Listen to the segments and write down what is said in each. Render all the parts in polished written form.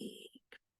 1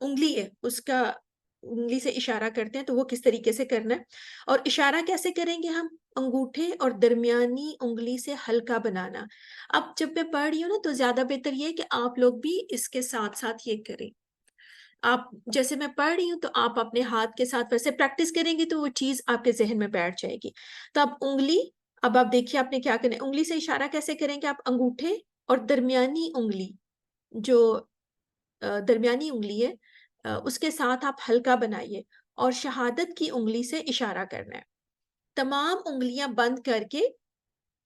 انگلی ہے اس کا انگلی سے اشارہ کرتے ہیں تو وہ کس طریقے سے کرنا ہے، اور اشارہ کیسے کریں گے ہم؟ انگوٹھے اور درمیانی انگلی سے ہلکا بنانا۔ اب جب میں پڑھ رہی ہوں نا تو زیادہ بہتر یہ ہے کہ آپ لوگ بھی اس کے ساتھ ساتھ یہ کریں۔ آپ جیسے میں پڑھ رہی ہوں تو آپ اپنے ہاتھ کے ساتھ ویسے پریکٹس کریں گی تو وہ چیز آپ کے ذہن میں بیٹھ جائے گی۔ تو اب انگلی، اب آپ دیکھیے آپ نے کیا کرنا ہے، انگلی سے اشارہ کیسے کریں گے آپ؟ انگوٹھے اور درمیانی انگلی جو درمیانی انگلی ہے اس کے ساتھ آپ ہلکا بنائیے اور شہادت کی انگلی سے اشارہ کرنا ہے۔ تمام انگلیاں بند کر کے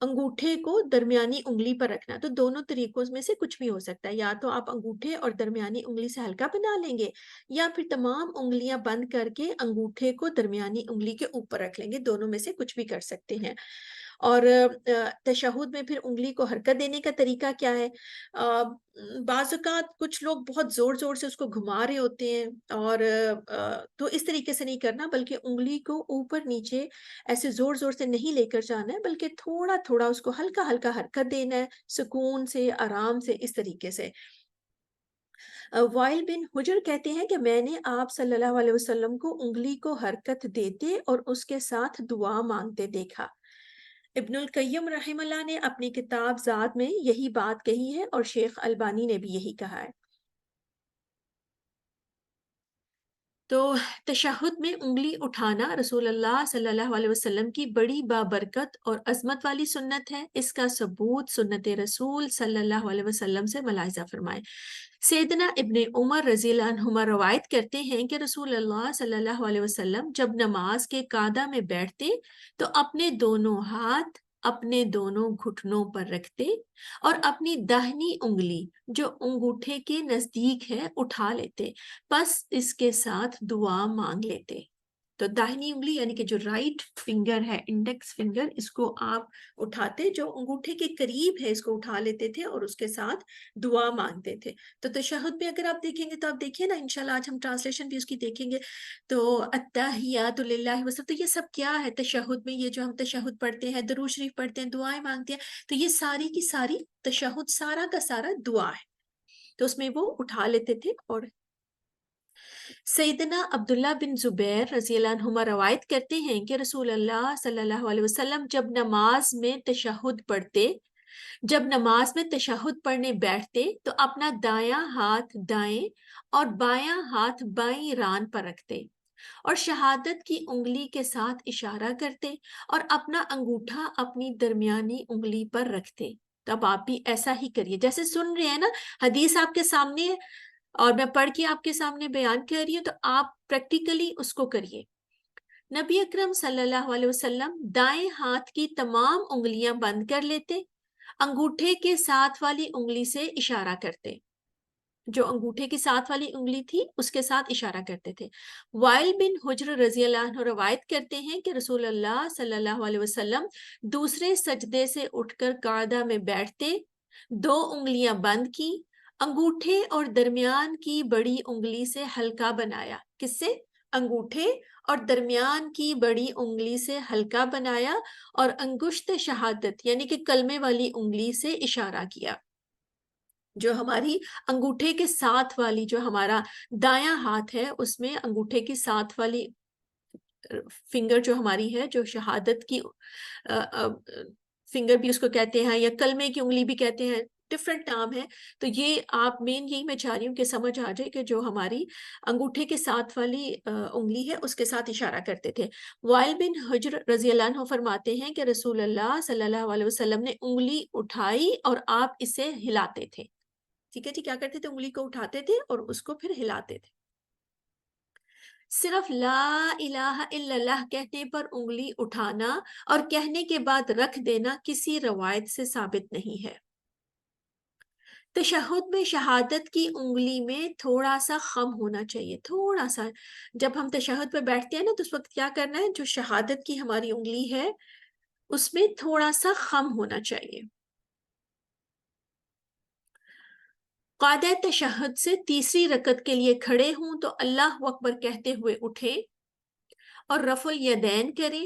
انگوٹھے کو درمیانی انگلی پر رکھنا، تو دونوں طریقوں میں سے کچھ بھی ہو سکتا ہے، یا تو آپ انگوٹھے اور درمیانی انگلی سے ہلکا بنا لیں گے یا پھر تمام انگلیاں بند کر کے انگوٹھے کو درمیانی انگلی کے اوپر رکھ لیں گے، دونوں میں سے کچھ بھی کر سکتے ہیں۔ اور تشہد میں پھر انگلی کو حرکت دینے کا طریقہ کیا ہے؟ بعض اوقات کچھ لوگ بہت زور زور سے اس کو گھما رہے ہوتے ہیں، اور تو اس طریقے سے نہیں کرنا، بلکہ انگلی کو اوپر نیچے ایسے زور زور سے نہیں لے کر جانا ہے، بلکہ تھوڑا تھوڑا اس کو ہلکا ہلکا حرکت دینا ہے، سکون سے، آرام سے، اس طریقے سے۔ وائل بن حجر کہتے ہیں کہ میں نے آپ صلی اللہ علیہ وسلم کو انگلی کو حرکت دیتے اور اس کے ساتھ دعا مانگتے دیکھا۔ ابن القیم رحم اللہ نے اپنی کتاب ذات میں یہی بات کہی ہے، اور شیخ البانی نے بھی یہی کہا ہے۔ تو تشہد میں انگلی اٹھانا رسول اللہ صلی اللہ علیہ وسلم کی بڑی بابرکت اور عظمت والی سنت ہے۔ اس کا ثبوت سنت رسول صلی اللہ علیہ وسلم سے ملاحظہ فرمائے۔ سیدنا ابن عمر رضی اللہ عنہما روایت کرتے ہیں کہ رسول اللہ صلی اللہ علیہ وسلم جب نماز کے قعدہ میں بیٹھتے تو اپنے دونوں ہاتھ اپنے دونوں گھٹنوں پر رکھتے اور اپنی داہنی انگلی جو انگوٹھے کے نزدیک ہے اٹھا لیتے، بس اس کے ساتھ دعا مانگ لیتے۔ تو داہنی انگلی یعنی کہ جو رائٹ فنگر ہے، انڈیکس فنگر، اس کو آپ اٹھاتے، جو انگوٹھے کے قریب ہے اس کو اٹھا لیتے تھے اور اس کے ساتھ دعا مانگتے تھے۔ تو تشہد میں اگر آپ دیکھیں گے تو آپ دیکھیے نا، انشاءاللہ آج ہم ٹرانسلیشن بھی اس کی دیکھیں گے، تو التحیات للہ وسلم، تو یہ سب کیا ہے تشہد میں؟ یہ جو ہم تشہد پڑھتے ہیں، درود شریف پڑھتے ہیں، دعائیں مانگتے ہیں، تو یہ ساری کی ساری تشہد سارا کا سارا دعا ہے، تو اس میں وہ اٹھا لیتے تھے۔ اور سیدنا عبداللہ بن زبیر رضی اللہ عنہما روایت کرتے ہیں کہ رسول اللہ صلی اللہ علیہ وسلم جب نماز میں تشہد پڑھنے بیٹھتے تو اپنا دایاں ہاتھ دائیں اور بایاں ہاتھ بائیں ران پر رکھتے اور شہادت کی انگلی کے ساتھ اشارہ کرتے اور اپنا انگوٹھا اپنی درمیانی انگلی پر رکھتے۔ تب آپ بھی ایسا ہی کریے جیسے سن رہے ہیں نا، حدیث آپ کے سامنے ہے اور میں پڑھ کے آپ کے سامنے بیان کر رہی ہوں، تو آپ پریکٹیکلی اس کو کریے۔ نبی اکرم صلی اللہ علیہ وسلم دائیں ہاتھ کی تمام انگلیاں بند کر لیتے، انگوٹھے کے ساتھ والی انگلی سے اشارہ کرتے، جو انگوٹھے کی ساتھ والی انگلی تھی اس کے ساتھ اشارہ کرتے تھے۔ وائل بن حجر رضی اللہ عنہ روایت کرتے ہیں کہ رسول اللہ صلی اللہ علیہ وسلم دوسرے سجدے سے اٹھ کر قعدہ میں بیٹھتے، دو انگلیاں بند کی، انگوٹھے اور درمیان کی بڑی انگلی سے ہلکا بنایا۔ کس سے؟ انگوٹھے اور درمیان کی بڑی انگلی سے ہلکا بنایا اور انگشت شہادت یعنی کہ کلمے والی انگلی سے اشارہ کیا۔ جو ہماری انگوٹھے کے ساتھ والی، جو ہمارا دایاں ہاتھ ہے، اس میں انگوٹھے کی ساتھ والی فنگر جو ہماری ہے، جو شہادت کی فنگر بھی اس کو کہتے ہیں یا کلمے کی انگلی بھی کہتے ہیں، ڈفرینٹ نام ہے۔ تو یہ آپ مین یہی میں چاہ رہی ہوں کہ سمجھ آ جائے کہ جو ہماری انگوٹھے کے ساتھ والی انگلی ہے اس کے ساتھ اشارہ کرتے تھے۔ وائل بن حجر رضی اللہ عنہ فرماتے ہیں کہ رسول اللہ صلی اللہ علیہ وسلم نے انگلی اٹھائی اور آپ اسے ہلاتے تھے۔ ٹھیک ہے جی، کیا کرتے تھے؟ انگلی کو اٹھاتے تھے اور اس کو پھر ہلاتے تھے۔ صرف لا الہ الا اللہ کہنے پر انگلی اٹھانا اور کہنے کے بعد رکھ دینا کسی روایت سے ثابت نہیں ہے۔ تشہد میں شہادت کی انگلی میں تھوڑا سا خم ہونا چاہیے، تھوڑا سا۔ جب ہم تشہد پہ بیٹھتے ہیں نا تو اس وقت کیا کرنا ہے؟ جو شہادت کی ہماری انگلی ہے اس میں تھوڑا سا خم ہونا چاہیے۔ قاعدہ تشہد سے تیسری رکعت کے لیے کھڑے ہوں تو اللہ اکبر کہتے ہوئے اٹھیں اور رفع الیدین کریں۔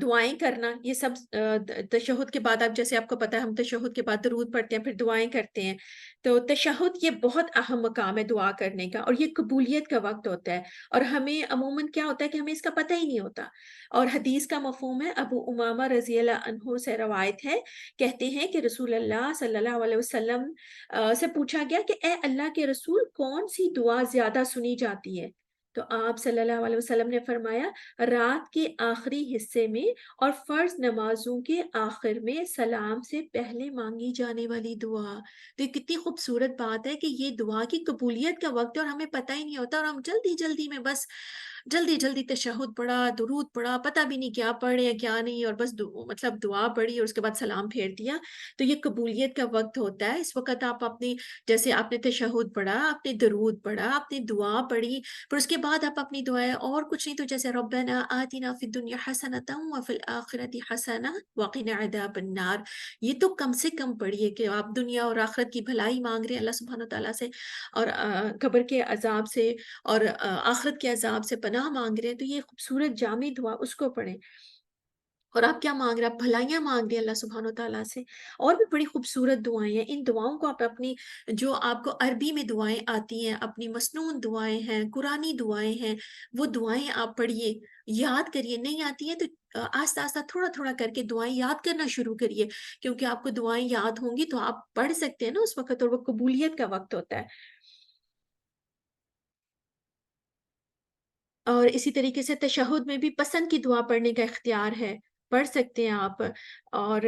دعائیں کرنا، یہ سب تشہد کے بعد آپ جیسے آپ کو پتہ ہے ہم تشہد کے بعد درود پڑھتے ہیں، پھر دعائیں کرتے ہیں، تو تشہد یہ بہت اہم مقام ہے دعا کرنے کا، اور یہ قبولیت کا وقت ہوتا ہے، اور ہمیں عموماً کیا ہوتا ہے کہ ہمیں اس کا پتہ ہی نہیں ہوتا، اور حدیث کا مفہوم ہے، ابو امامہ رضی اللہ عنہ سے روایت ہے، کہتے ہیں کہ رسول اللہ صلی اللہ علیہ وسلم سے پوچھا گیا کہ اے اللہ کے رسول، کون سی دعا زیادہ سنی جاتی ہے؟ تو آپ صلی اللہ علیہ وسلم نے فرمایا، رات کے آخری حصے میں اور فرض نمازوں کے آخر میں سلام سے پہلے مانگی جانے والی دعا۔ تو یہ کتنی خوبصورت بات ہے کہ یہ دعا کی قبولیت کا وقت ہے اور ہمیں پتہ ہی نہیں ہوتا، اور ہم جلدی جلدی میں بس جلدی جلدی تشہد پڑھا، درود پڑھا، پتہ بھی نہیں کیا پڑھ رہے ہیں کیا نہیں، اور بس مطلب دعا پڑھی اور اس کے بعد سلام پھیر دیا۔ تو یہ قبولیت کا وقت ہوتا ہے، اس وقت آپ اپنی جیسے آپ نے تشہد پڑھا، آپ نے درود پڑھا، آپ نے دعا پڑھی، پھر اس کے بعد آپ اپنی دعائیں اور کچھ نہیں تو جیسے ربنا آتنا فی الدنیا حسنۃ وفی الآخرۃ حسنہ وقنا عذاب النار، یہ تو کم سے کم پڑھیے کہ آپ دنیا اور آخرت کی بھلائی مانگ رہے ہیں اللہ سبحانہ تعالیٰ سے، اور قبر کے عذاب سے اور آخرت کے عذاب سے پناہ مانگ رہے ہیں، تو یہ خوبصورت جامع دعا اس کو پڑھیں۔ اور آپ کیا مانگ رہے ہیں؟ آپ بھلائیاں مانگ رہے ہیں اللہ سبحانہ وتعالیٰ سے، اور بھی بڑی خوبصورت دعائیں ہیں، ان دعاؤں کو آپ اپنی جو آپ کو عربی میں دعائیں آتی ہیں، اپنی مسنون دعائیں ہیں، قرآنی دعائیں ہیں، وہ دعائیں آپ پڑھیے، یاد کریے، نہیں آتی ہیں تو آہستہ آہستہ تھوڑا تھوڑا کر کے دعائیں یاد کرنا شروع کریے، کیونکہ آپ کو دعائیں یاد ہوں گی تو آپ پڑھ سکتے ہیں نا اس وقت، اور وہ قبولیت کا وقت ہوتا ہے۔ اور اسی طریقے سے تشہد میں بھی پسند کی دعا پڑھنے کا اختیار ہے، پڑھ سکتے ہیں آپ۔ اور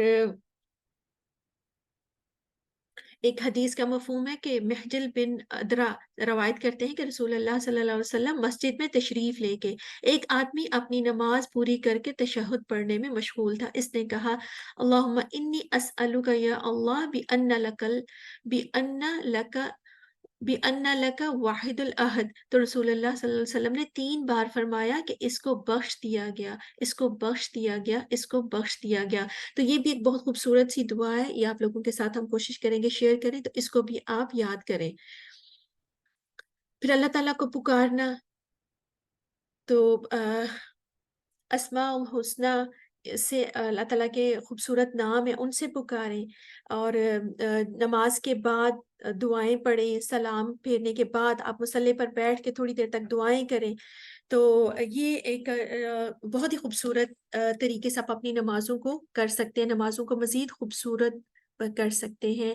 ایک حدیث کا مفہوم ہے کہ محجل بن ادرا روایت کرتے ہیں کہ رسول اللہ صلی اللہ علیہ وسلم مسجد میں تشریف لے کے ایک آدمی اپنی نماز پوری کر کے تشہد پڑھنے میں مشغول تھا، اس نے کہا، اللہم انی اسألک یا اللہ بِأَنَّ لَكَ واحد العہد، تو رسول اللہ صلی اللہ علیہ وسلم نے 3 بار فرمایا کہ اس کو بخش دیا گیا، اس کو بخش دیا گیا، اس کو بخش دیا گیا۔ تو یہ بھی ایک بہت خوبصورت سی دعا ہے، یہ آپ لوگوں کے ساتھ ہم کوشش کریں گے شیئر کریں، تو اس کو بھی آپ یاد کریں۔ پھر اللہ تعالیٰ کو پکارنا، تو اسماء الحسنہ سے اللہ تعالیٰ کے خوبصورت نام ہیں، ان سے پکاریں، اور نماز کے بعد دعائیں پڑھیں، سلام پھیرنے کے بعد آپ مصلی پر بیٹھ کے تھوڑی دیر تک دعائیں کریں۔ تو یہ ایک بہت ہی خوبصورت طریقے سے آپ اپنی نمازوں کو کر سکتے ہیں، نمازوں کو مزید خوبصورت کر سکتے ہیں،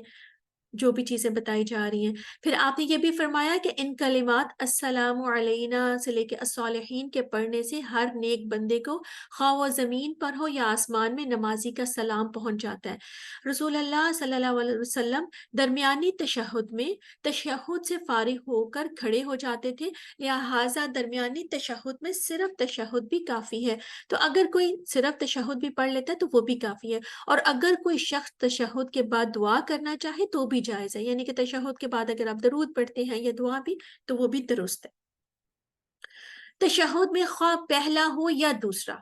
جو بھی چیزیں بتائی جا رہی ہیں۔ پھر آپ نے یہ بھی فرمایا کہ ان کلمات السلام علینا سے لے کے الصالحین کے پڑھنے سے ہر نیک بندے کو خواہ وہ زمین پر ہو یا آسمان میں نمازی کا سلام پہنچ جاتا ہے۔ رسول اللہ صلی اللہ علیہ وسلم درمیانی تشہد میں تشہد سے فارغ ہو کر کھڑے ہو جاتے تھے، لہٰذا درمیانی تشہد میں صرف تشہد بھی کافی ہے، تو اگر کوئی صرف تشہد بھی پڑھ لیتا ہے تو وہ بھی کافی ہے، اور اگر کوئی شخص تشہد کے بعد دعا کرنا چاہے تو بھی جائز ہے، یعنی کہ تشہد کے بعد اگر آپ درود پڑھتے ہیں یا دعا بھی تو وہ بھی درست ہے۔ تشہد میں خواہ پہلا ہو یا دوسرا،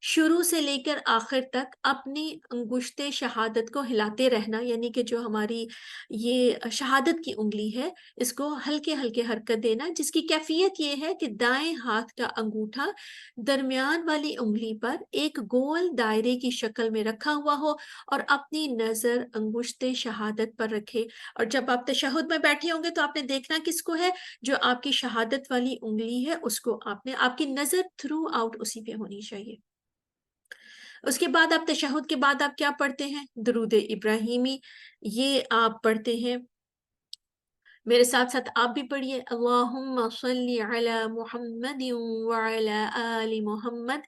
شروع سے لے کر آخر تک اپنی انگشت شہادت کو ہلاتے رہنا، یعنی کہ جو ہماری یہ شہادت کی انگلی ہے اس کو ہلکے ہلکے حرکت دینا، جس کی کیفیت یہ ہے کہ دائیں ہاتھ کا انگوٹھا درمیان والی انگلی پر ایک گول دائرے کی شکل میں رکھا ہوا ہو، اور اپنی نظر انگشت شہادت پر رکھے، اور جب آپ تشہد میں بیٹھے ہوں گے تو آپ نے دیکھنا کس کو ہے، جو آپ کی شہادت والی انگلی ہے اس کو آپ کی نظر تھرو آؤٹ اسی پہ ہونی چاہیے۔ اس کے بعد آپ تشہد کے بعد آپ کیا پڑھتے ہیں؟ درود ابراہیمی، یہ آپ پڑھتے ہیں، میرے ساتھ ساتھ آپ بھی پڑھیے، اللہم صلی علی محمد وعلی آل محمد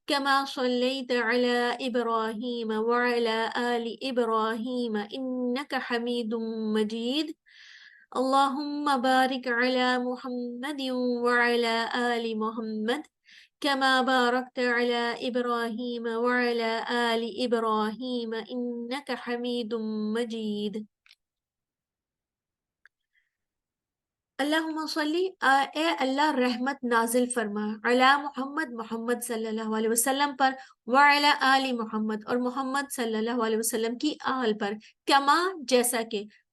کما صلیت علی ابراہیم وعلی آل ابراہیم انک حمید مجید، اللہم بارک علی محمد وعلی آل محمد كما باركت على إبراهيم وعلى آل إبراهيم إنك حميد مجيد۔ اللہم صلی، اے اللہ رحمت نازل فرما، علی محمد، محمد صلی اللہ علیہ وسلم پر، وعلی آل محمد، اور محمد صلی اللہ علیہ وسلم کی آل پر، کما جیسا کہ،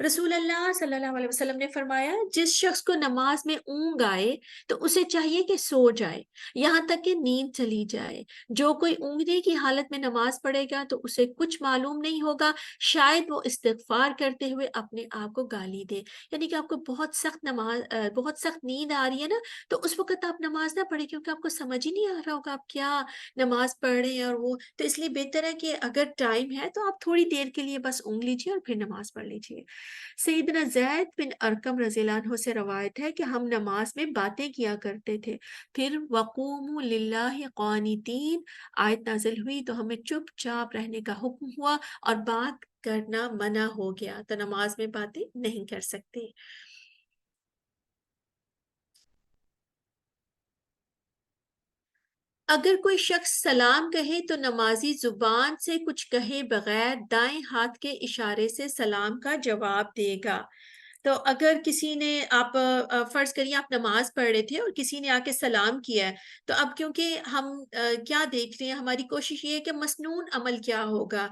رسول اللہ صلی اللہ علیہ وسلم نے فرمایا جس شخص کو نماز میں اونگ آئے تو اسے چاہیے کہ سو جائے یہاں تک کہ نیند چلی جائے. جو کوئی اونگنے کی حالت میں نماز پڑھے گا تو اسے کچھ معلوم نہیں ہوگا، شاید وہ استغفار کرتے ہوئے اپنے آپ کو گالی دے. یعنی کہ آپ کو بہت سخت بہت سخت نیند آ رہی ہے نا، تو اس وقت آپ نماز نہ پڑھیں کیونکہ آپ کو سمجھ ہی نہیں آ رہا ہوگا آپ کیا نماز پڑھ رہے ہیں. اور وہ تو اس لیے بہتر ہے کہ اگر ٹائم ہے تو آپ تھوڑی دیر کے لیے بس اونگ لیجیے اور پھر نماز پڑھ لیجیے. سیدنا زید بن ارکم رضی اللہ عنہ سے روایت ہے کہ ہم نماز میں باتیں کیا کرتے تھے. پھر وقوموا للہ قانتین آیت نازل ہوئی تو ہمیں چپ چاپ رہنے کا حکم ہوا اور بات کرنا منع ہو گیا، تو نماز میں باتیں نہیں کر سکتے. اگر کوئی شخص سلام کہے تو نمازی زبان سے کچھ کہے بغیر دائیں ہاتھ کے اشارے سے سلام کا جواب دے گا. تو اگر کسی نے فرض کریے آپ نماز پڑھ رہے تھے اور کسی نے آ کے سلام کیا ہے، تو اب کیونکہ ہم کیا دیکھ رہے ہیں، ہماری کوشش یہ ہے کہ مسنون عمل کیا ہوگا.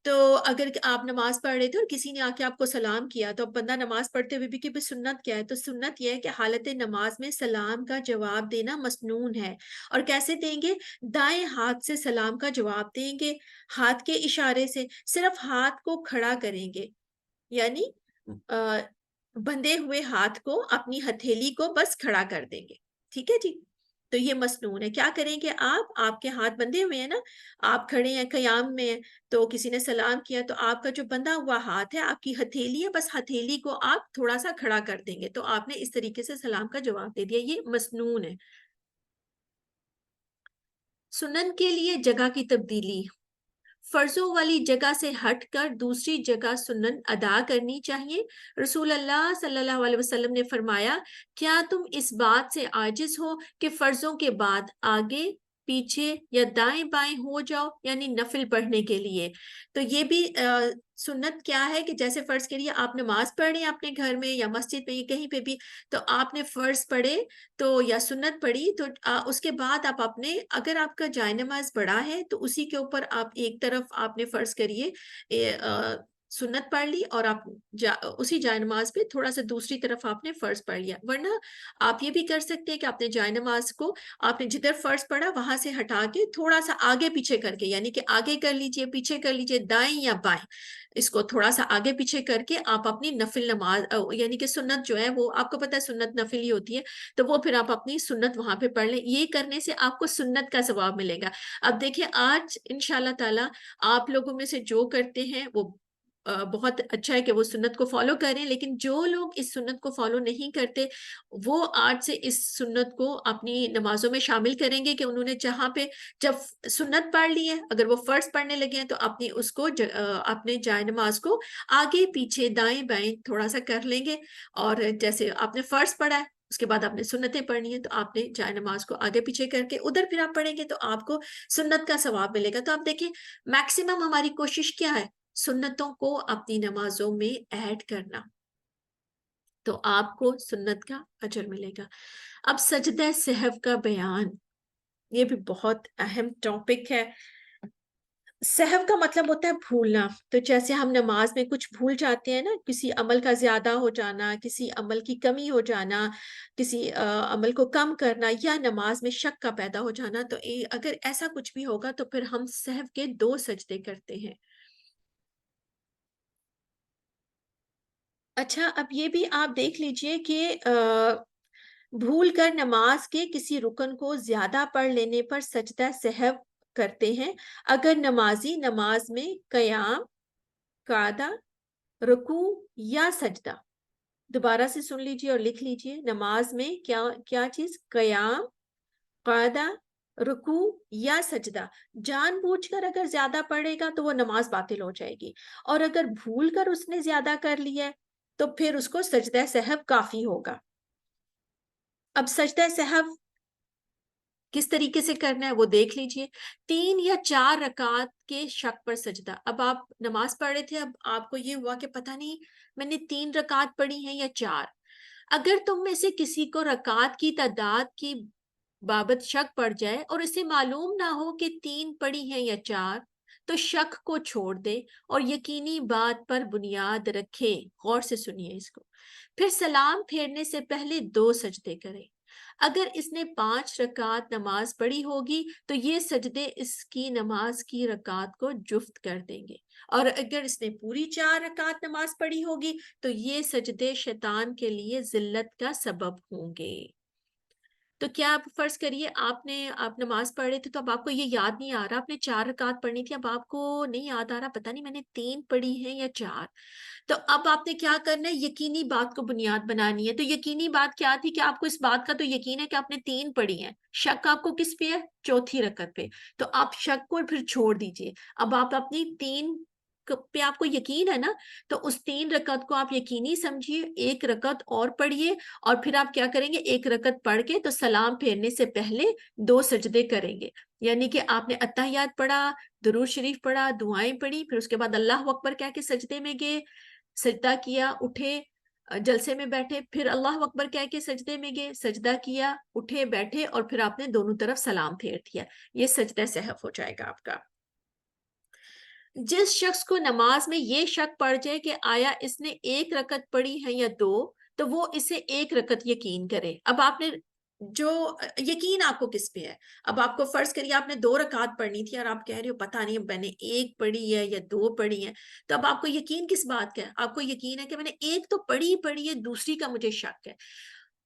تو اگر آپ نماز پڑھ رہے تھے اور کسی نے آ کے آپ کو سلام کیا تو اب بندہ نماز پڑھتے ہوئے بھی کہ سنت کیا ہے، تو سنت یہ ہے کہ حالت نماز میں سلام کا جواب دینا مسنون ہے. اور کیسے دیں گے؟ دائیں ہاتھ سے سلام کا جواب دیں گے، ہاتھ کے اشارے سے. صرف ہاتھ کو کھڑا کریں گے، یعنی بندھے ہوئے ہاتھ کو اپنی ہتھیلی کو بس کھڑا کر دیں گے. ٹھیک ہے جی، تو یہ مسنون ہے. کیا کریں گے؟ آپ کے ہاتھ بندھے ہوئے ہیں نا، آپ کھڑے ہیں قیام میں ہیں، تو کسی نے سلام کیا تو آپ کا جو بندھا ہوا ہاتھ ہے، آپ کی ہتھیلی ہے، بس ہتھیلی کو آپ تھوڑا سا کھڑا کر دیں گے، تو آپ نے اس طریقے سے سلام کا جواب دے دیا. یہ مسنون ہے. سنن کے لیے جگہ کی تبدیلی. فرضوں والی جگہ سے ہٹ کر دوسری جگہ سنن ادا کرنی چاہیے. رسول اللہ صلی اللہ علیہ وسلم نے فرمایا کیا تم اس بات سے عاجز ہو کہ فرضوں کے بعد آگے پیچھے یا دائیں بائیں ہو جاؤ، یعنی نفل پڑھنے کے لیے. تو یہ بھی سنت کیا ہے کہ جیسے فرض کریے آپ نماز پڑھ رہے ہیں اپنے گھر میں یا مسجد میں یا کہیں پہ بھی، تو آپ نے فرض پڑھے تو یا سنت پڑھی تو اس کے بعد آپ اپنے، اگر آپ کا جائے نماز بڑا ہے تو اسی کے اوپر آپ ایک طرف آپ نے فرض کریے سنت پڑھ لی اور آپ اسی جائے نماز پہ تھوڑا سا دوسری طرف آپ نے فرض پڑھ لیا. ورنہ آپ یہ بھی کر سکتے ہیں کہ آپ نے جائے نماز کو آپ نے جدھر فرض پڑھا وہاں سے ہٹا کے تھوڑا سا آگے پیچھے کر کے، یعنی کہ آگے کر لیجئے پیچھے کر لیجئے، دائیں یا بائیں، اس کو تھوڑا سا آگے پیچھے کر کے آپ اپنی نفل نماز یعنی کہ سنت جو ہے وہ آپ کو پتہ ہے سنت نفل ہی ہوتی ہے، تو وہ پھر آپ اپنی سنت وہاں پہ پڑھ لیں. یہ کرنے سے آپ کو سنت کا ثواب ملے گا. اب دیکھیں آج انشاءاللہ تعالی آپ لوگوں میں سے جو کرتے ہیں وہ بہت اچھا ہے کہ وہ سنت کو فالو کریں، لیکن جو لوگ اس سنت کو فالو نہیں کرتے وہ آج سے اس سنت کو اپنی نمازوں میں شامل کریں گے کہ انہوں نے جہاں پہ جب سنت پڑھ لی ہے، اگر وہ فرض پڑھنے لگے ہیں تو اپنی اس کو اپنے جائے نماز کو آگے پیچھے دائیں بائیں تھوڑا سا کر لیں گے. اور جیسے آپ نے فرض پڑھا ہے اس کے بعد آپ نے سنتیں پڑھنی ہے تو آپ نے جائے نماز کو آگے پیچھے کر کے ادھر پھر آپ پڑھیں گے تو آپ کو سنت کا ثواب ملے گا. تو آپ دیکھیں میکسیمم ہماری کوشش کیا ہے؟ سنتوں کو اپنی نمازوں میں ایڈ کرنا، تو آپ کو سنت کا اجر ملے گا. اب سجدہ سہو کا بیان، یہ بھی بہت اہم ٹاپک ہے. سہو کا مطلب ہوتا ہے بھولنا. تو جیسے ہم نماز میں کچھ بھول جاتے ہیں نا، کسی عمل کا زیادہ ہو جانا، کسی عمل کی کمی ہو جانا، کسی عمل کو کم کرنا یا نماز میں شک کا پیدا ہو جانا، تو اگر ایسا کچھ بھی ہوگا تو پھر ہم سہو کے 2 سجدے کرتے ہیں. اچھا اب یہ بھی آپ دیکھ لیجئے کہ بھول کر نماز کے کسی رکن کو زیادہ پڑھ لینے پر سجدہ سہو کرتے ہیں. اگر نمازی نماز میں قیام، قعدہ، رکوع یا سجدہ، دوبارہ سے سن لیجئے اور لکھ لیجئے، نماز میں کیا چیز؟ قیام، قعدہ، رکوع یا سجدہ جان بوجھ کر اگر زیادہ پڑھے گا تو وہ نماز باطل ہو جائے گی، اور اگر بھول کر اس نے زیادہ کر لیا ہے تو پھر اس کو سجدہ سہو کافی ہوگا. اب سجدہ سہو کس طریقے سے کرنا ہے وہ دیکھ لیجئے. 3 یا 4 رکعت کے شک پر سجدہ. اب آپ نماز پڑھ رہے تھے، اب آپ کو یہ ہوا کہ پتہ نہیں میں نے 3 رکعت پڑھی ہیں یا 4. اگر تم میں سے کسی کو رکعت کی تعداد کی بابت شک پڑ جائے اور اسے معلوم نہ ہو کہ 3 پڑھی ہیں یا 4، تو شک کو چھوڑ دے اور یقینی بات پر بنیاد رکھے. غور سے سنیے اس کو. پھر سلام پھیرنے سے پہلے 2 سجدے کرے. اگر اس نے 5 رکعت نماز پڑھی ہوگی تو یہ سجدے اس کی نماز کی رکعت کو جفت کر دیں گے، اور اگر اس نے پوری 4 رکعت نماز پڑھی ہوگی تو یہ سجدے شیطان کے لیے ذلت کا سبب ہوں گے. تو کیا آپ فرض کریے آپ نماز پڑھ رہے تھے، تو اب آپ کو یہ یاد نہیں آ رہا آپ نے 4 رکعت پڑھنی تھی، اب آپ کو نہیں یاد آ رہا پتہ نہیں میں نے 3 پڑھی ہیں یا 4. تو اب آپ نے کیا کرنا ہے، یقینی بات کو بنیاد بنانی ہے. تو یقینی بات کیا تھی کہ آپ کو اس بات کا تو یقین ہے کہ آپ نے 3 پڑھی ہیں. شک آپ کو کس پہ ہے؟ چوتھی رکعت پہ. تو آپ شک کو پھر چھوڑ دیجئے. اب آپ اپنی 3 پہ آپ کو یقین ہے نا، تو اس 3 رکعت کو آپ یقینی سمجھیے، 1 رکعت اور پڑھیے، اور پھر آپ کیا کریں گے، 1 رکعت پڑھ کے تو سلام پھیرنے سے پہلے 2 سجدے کریں گے. یعنی کہ آپ نے اتحیات پڑھا، درود شریف پڑھا، دعائیں پڑھی، پھر اس کے بعد اللہ اکبر کہہ کے سجدے میں گئے، سجدہ کیا، اٹھے، جلسے میں بیٹھے، پھر اللہ اکبر کہہ کے سجدے میں گئے، سجدہ کیا، اٹھے، بیٹھے، اور پھر آپ نے دونوں طرف سلام پھیر دیا. یہ سجدہ سہو ہو جائے گا آپ کا. جس شخص کو نماز میں یہ شک پڑ جائے کہ آیا اس نے 1 رکعت پڑھی ہے یا 2، تو وہ اسے 1 رکعت یقین کرے. اب آپ نے جو یقین آپ کو کس پہ ہے؟ اب آپ کو فرض کریے آپ نے 2 رکعت پڑھنی تھی اور آپ کہہ رہے ہو پتہ نہیں میں نے 1 پڑھی ہے یا 2 پڑھی ہیں. تو اب آپ کو یقین کس بات کا ہے؟ آپ کو یقین ہے کہ میں نے 1 تو پڑھی ہے، دوسری کا مجھے شک ہے.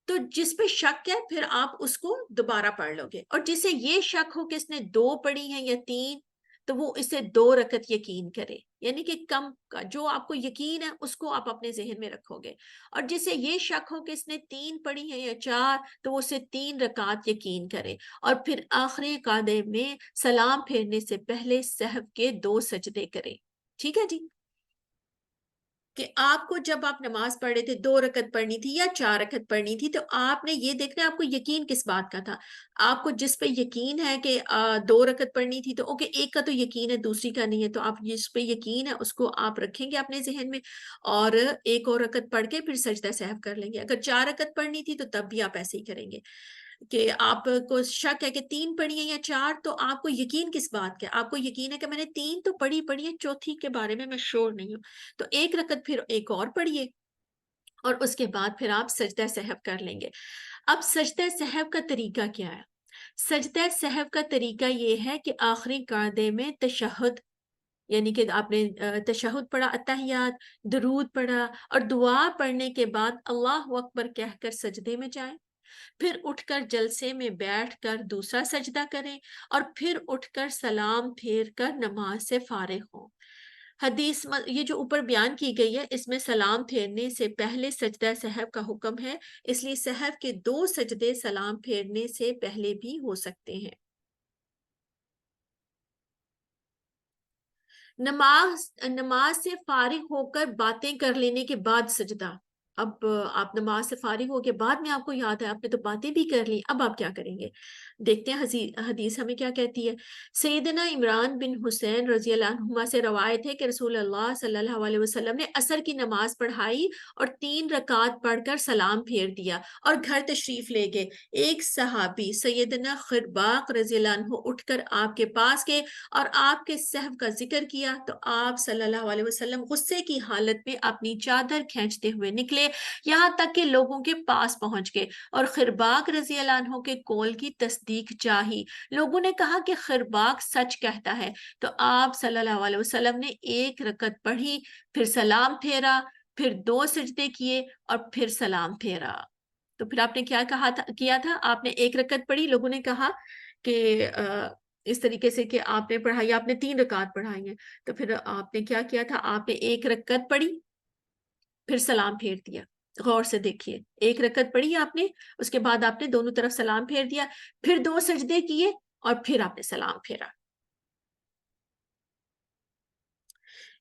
تو جس پہ شک ہے پھر آپ اس کو دوبارہ پڑھ لو گے. اور جسے یہ شک ہو کہ اس نے 2 پڑھی ہیں یا 3، تو وہ اسے 2 رکعت یقین کرے. یعنی کہ کم کا جو آپ کو یقین ہے اس کو آپ اپنے ذہن میں رکھو گے. اور جسے یہ شک ہو کہ اس نے 3 پڑھی ہیں یا 4، تو وہ اسے 3 رکعت یقین کرے. اور پھر آخری قعدے میں سلام پھیرنے سے پہلے سہو کے 2 سجدے کرے. ٹھیک ہے جی؟ کہ آپ کو جب آپ نماز پڑھ رہے تھے 2 رکعت پڑھنی تھی یا 4 رکعت پڑھنی تھی، تو آپ نے یہ دیکھنا آپ کو یقین کس بات کا تھا. آپ کو جس پہ یقین ہے کہ 2 رکعت پڑھنی تھی، تو اوکے 1 کا تو یقین ہے، دوسری کا نہیں ہے، تو آپ جس پہ یقین ہے اس کو آپ رکھیں گے اپنے ذہن میں، اور 1 اور رکعت پڑھ کے پھر سجدہ سہو کر لیں گے. اگر 4 رکعت پڑھنی تھی تو تب بھی آپ ایسے ہی کریں گے. کہ آپ کو شک ہے کہ 3 پڑھی ہیں یا 4، تو آپ کو یقین کس بات کا ہے؟ آپ کو یقین ہے کہ میں نے 3 تو پڑھی ہے، چوتھی کے بارے میں شور نہیں ہوں. تو 1 رکعت پھر 1 اور پڑھیے، اور اس کے بعد پھر آپ سجدہ سہو کر لیں گے. اب سجدہ سہو کا طریقہ کیا ہے؟ سجدہ سہو کا طریقہ یہ ہے کہ آخری قعدے میں تشہد، یعنی کہ آپ نے تشہد پڑھا، اتحیات، درود پڑھا، اور دعا پڑھنے کے بعد اللہ اکبر کہہ کر سجدے میں جائیں. پھر اٹھ کر جلسے میں بیٹھ کر دوسرا سجدہ کریں، اور پھر اٹھ کر سلام پھیر کر نماز سے فارغ ہوں. یہ جو اوپر بیان کی گئی ہے، اس میں سلام پھیرنے سے پہلے سجدہ سہو کا حکم ہے، اس لیے سہو کے 2 سجدے سلام پھیرنے سے پہلے بھی ہو سکتے ہیں. نماز سے فارغ ہو کر باتیں کر لینے کے بعد سجدہ. اب آپ نماز سے فارغ ہو کے بعد میں آپ کو یاد ہے آپ نے تو باتیں بھی کر لی، اب آپ کیا کریں گے؟ دیکھتے ہیں حدیث ہمیں کیا کہتی ہے. سیدنا عمران بن حسین رضی اللہ عنہما سے روایت ہے کہ رسول اللہ صلی اللہ علیہ وسلم نے عصر کی نماز پڑھائی اور 3 رکعت پڑھ کر سلام پھیر دیا اور گھر تشریف لے گئے. ایک صحابی سیدنا خرباق رضی اللہ عنہ اٹھ کر آپ کے پاس گئے اور آپ کے سہو کا ذکر کیا، تو آپ صلی اللہ علیہ وسلم غصے کی حالت میں اپنی چادر کھینچتے ہوئے نکلے، یہاں تک کہ لوگوں کے پاس پہنچ گئے اور خرباق رضی اللہ عنہ کے قول کی تصدیق چاہی. لوگوں نے کہا کہ خرباق سچ کہتا ہے. تو آپ صلی اللہ علیہ وسلم نے 1 رکعت پڑھی، پھر سلام پھیرا، پھر 2 سجدے کیے، اور پھر سلام پھیرا. تو پھر آپ نے کیا کیا تھا؟ آپ نے 1 رکعت پڑھی، لوگوں نے کہا کہ اس طریقے سے کہ آپ نے پڑھائی، آپ نے 3 رکعت پڑھائی ہیں، تو پھر آپ نے کیا کیا تھا؟ آپ نے 1 رکعت پڑھی، پھر سلام پھیر دیا. غور سے دیکھیے، 1 رکعت پڑھی آپ نے، اس کے بعد آپ نے دونوں طرف سلام پھیر دیا، پھر 2 سجدے کیے، اور پھر آپ نے سلام پھیرا.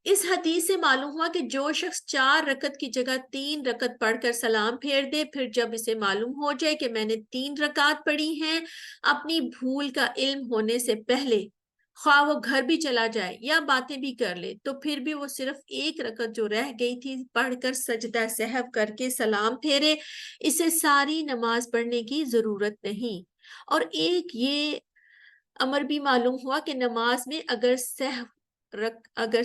اس حدیث سے معلوم ہوا کہ جو شخص 4 رکعت کی جگہ 3 رکعت پڑھ کر سلام پھیر دے، پھر جب اسے معلوم ہو جائے کہ میں نے 3 رکعت پڑھی ہیں، اپنی بھول کا علم ہونے سے پہلے، خواہ وہ گھر بھی چلا جائے یا باتیں بھی کر لے، تو پھر بھی وہ صرف 1 رکعت جو رہ گئی تھی پڑھ کر سجدہ سہو کر کے سلام پھیرے، اسے ساری نماز پڑھنے کی ضرورت نہیں. اور ایک یہ امر بھی معلوم ہوا کہ نماز میں اگر سہو اگر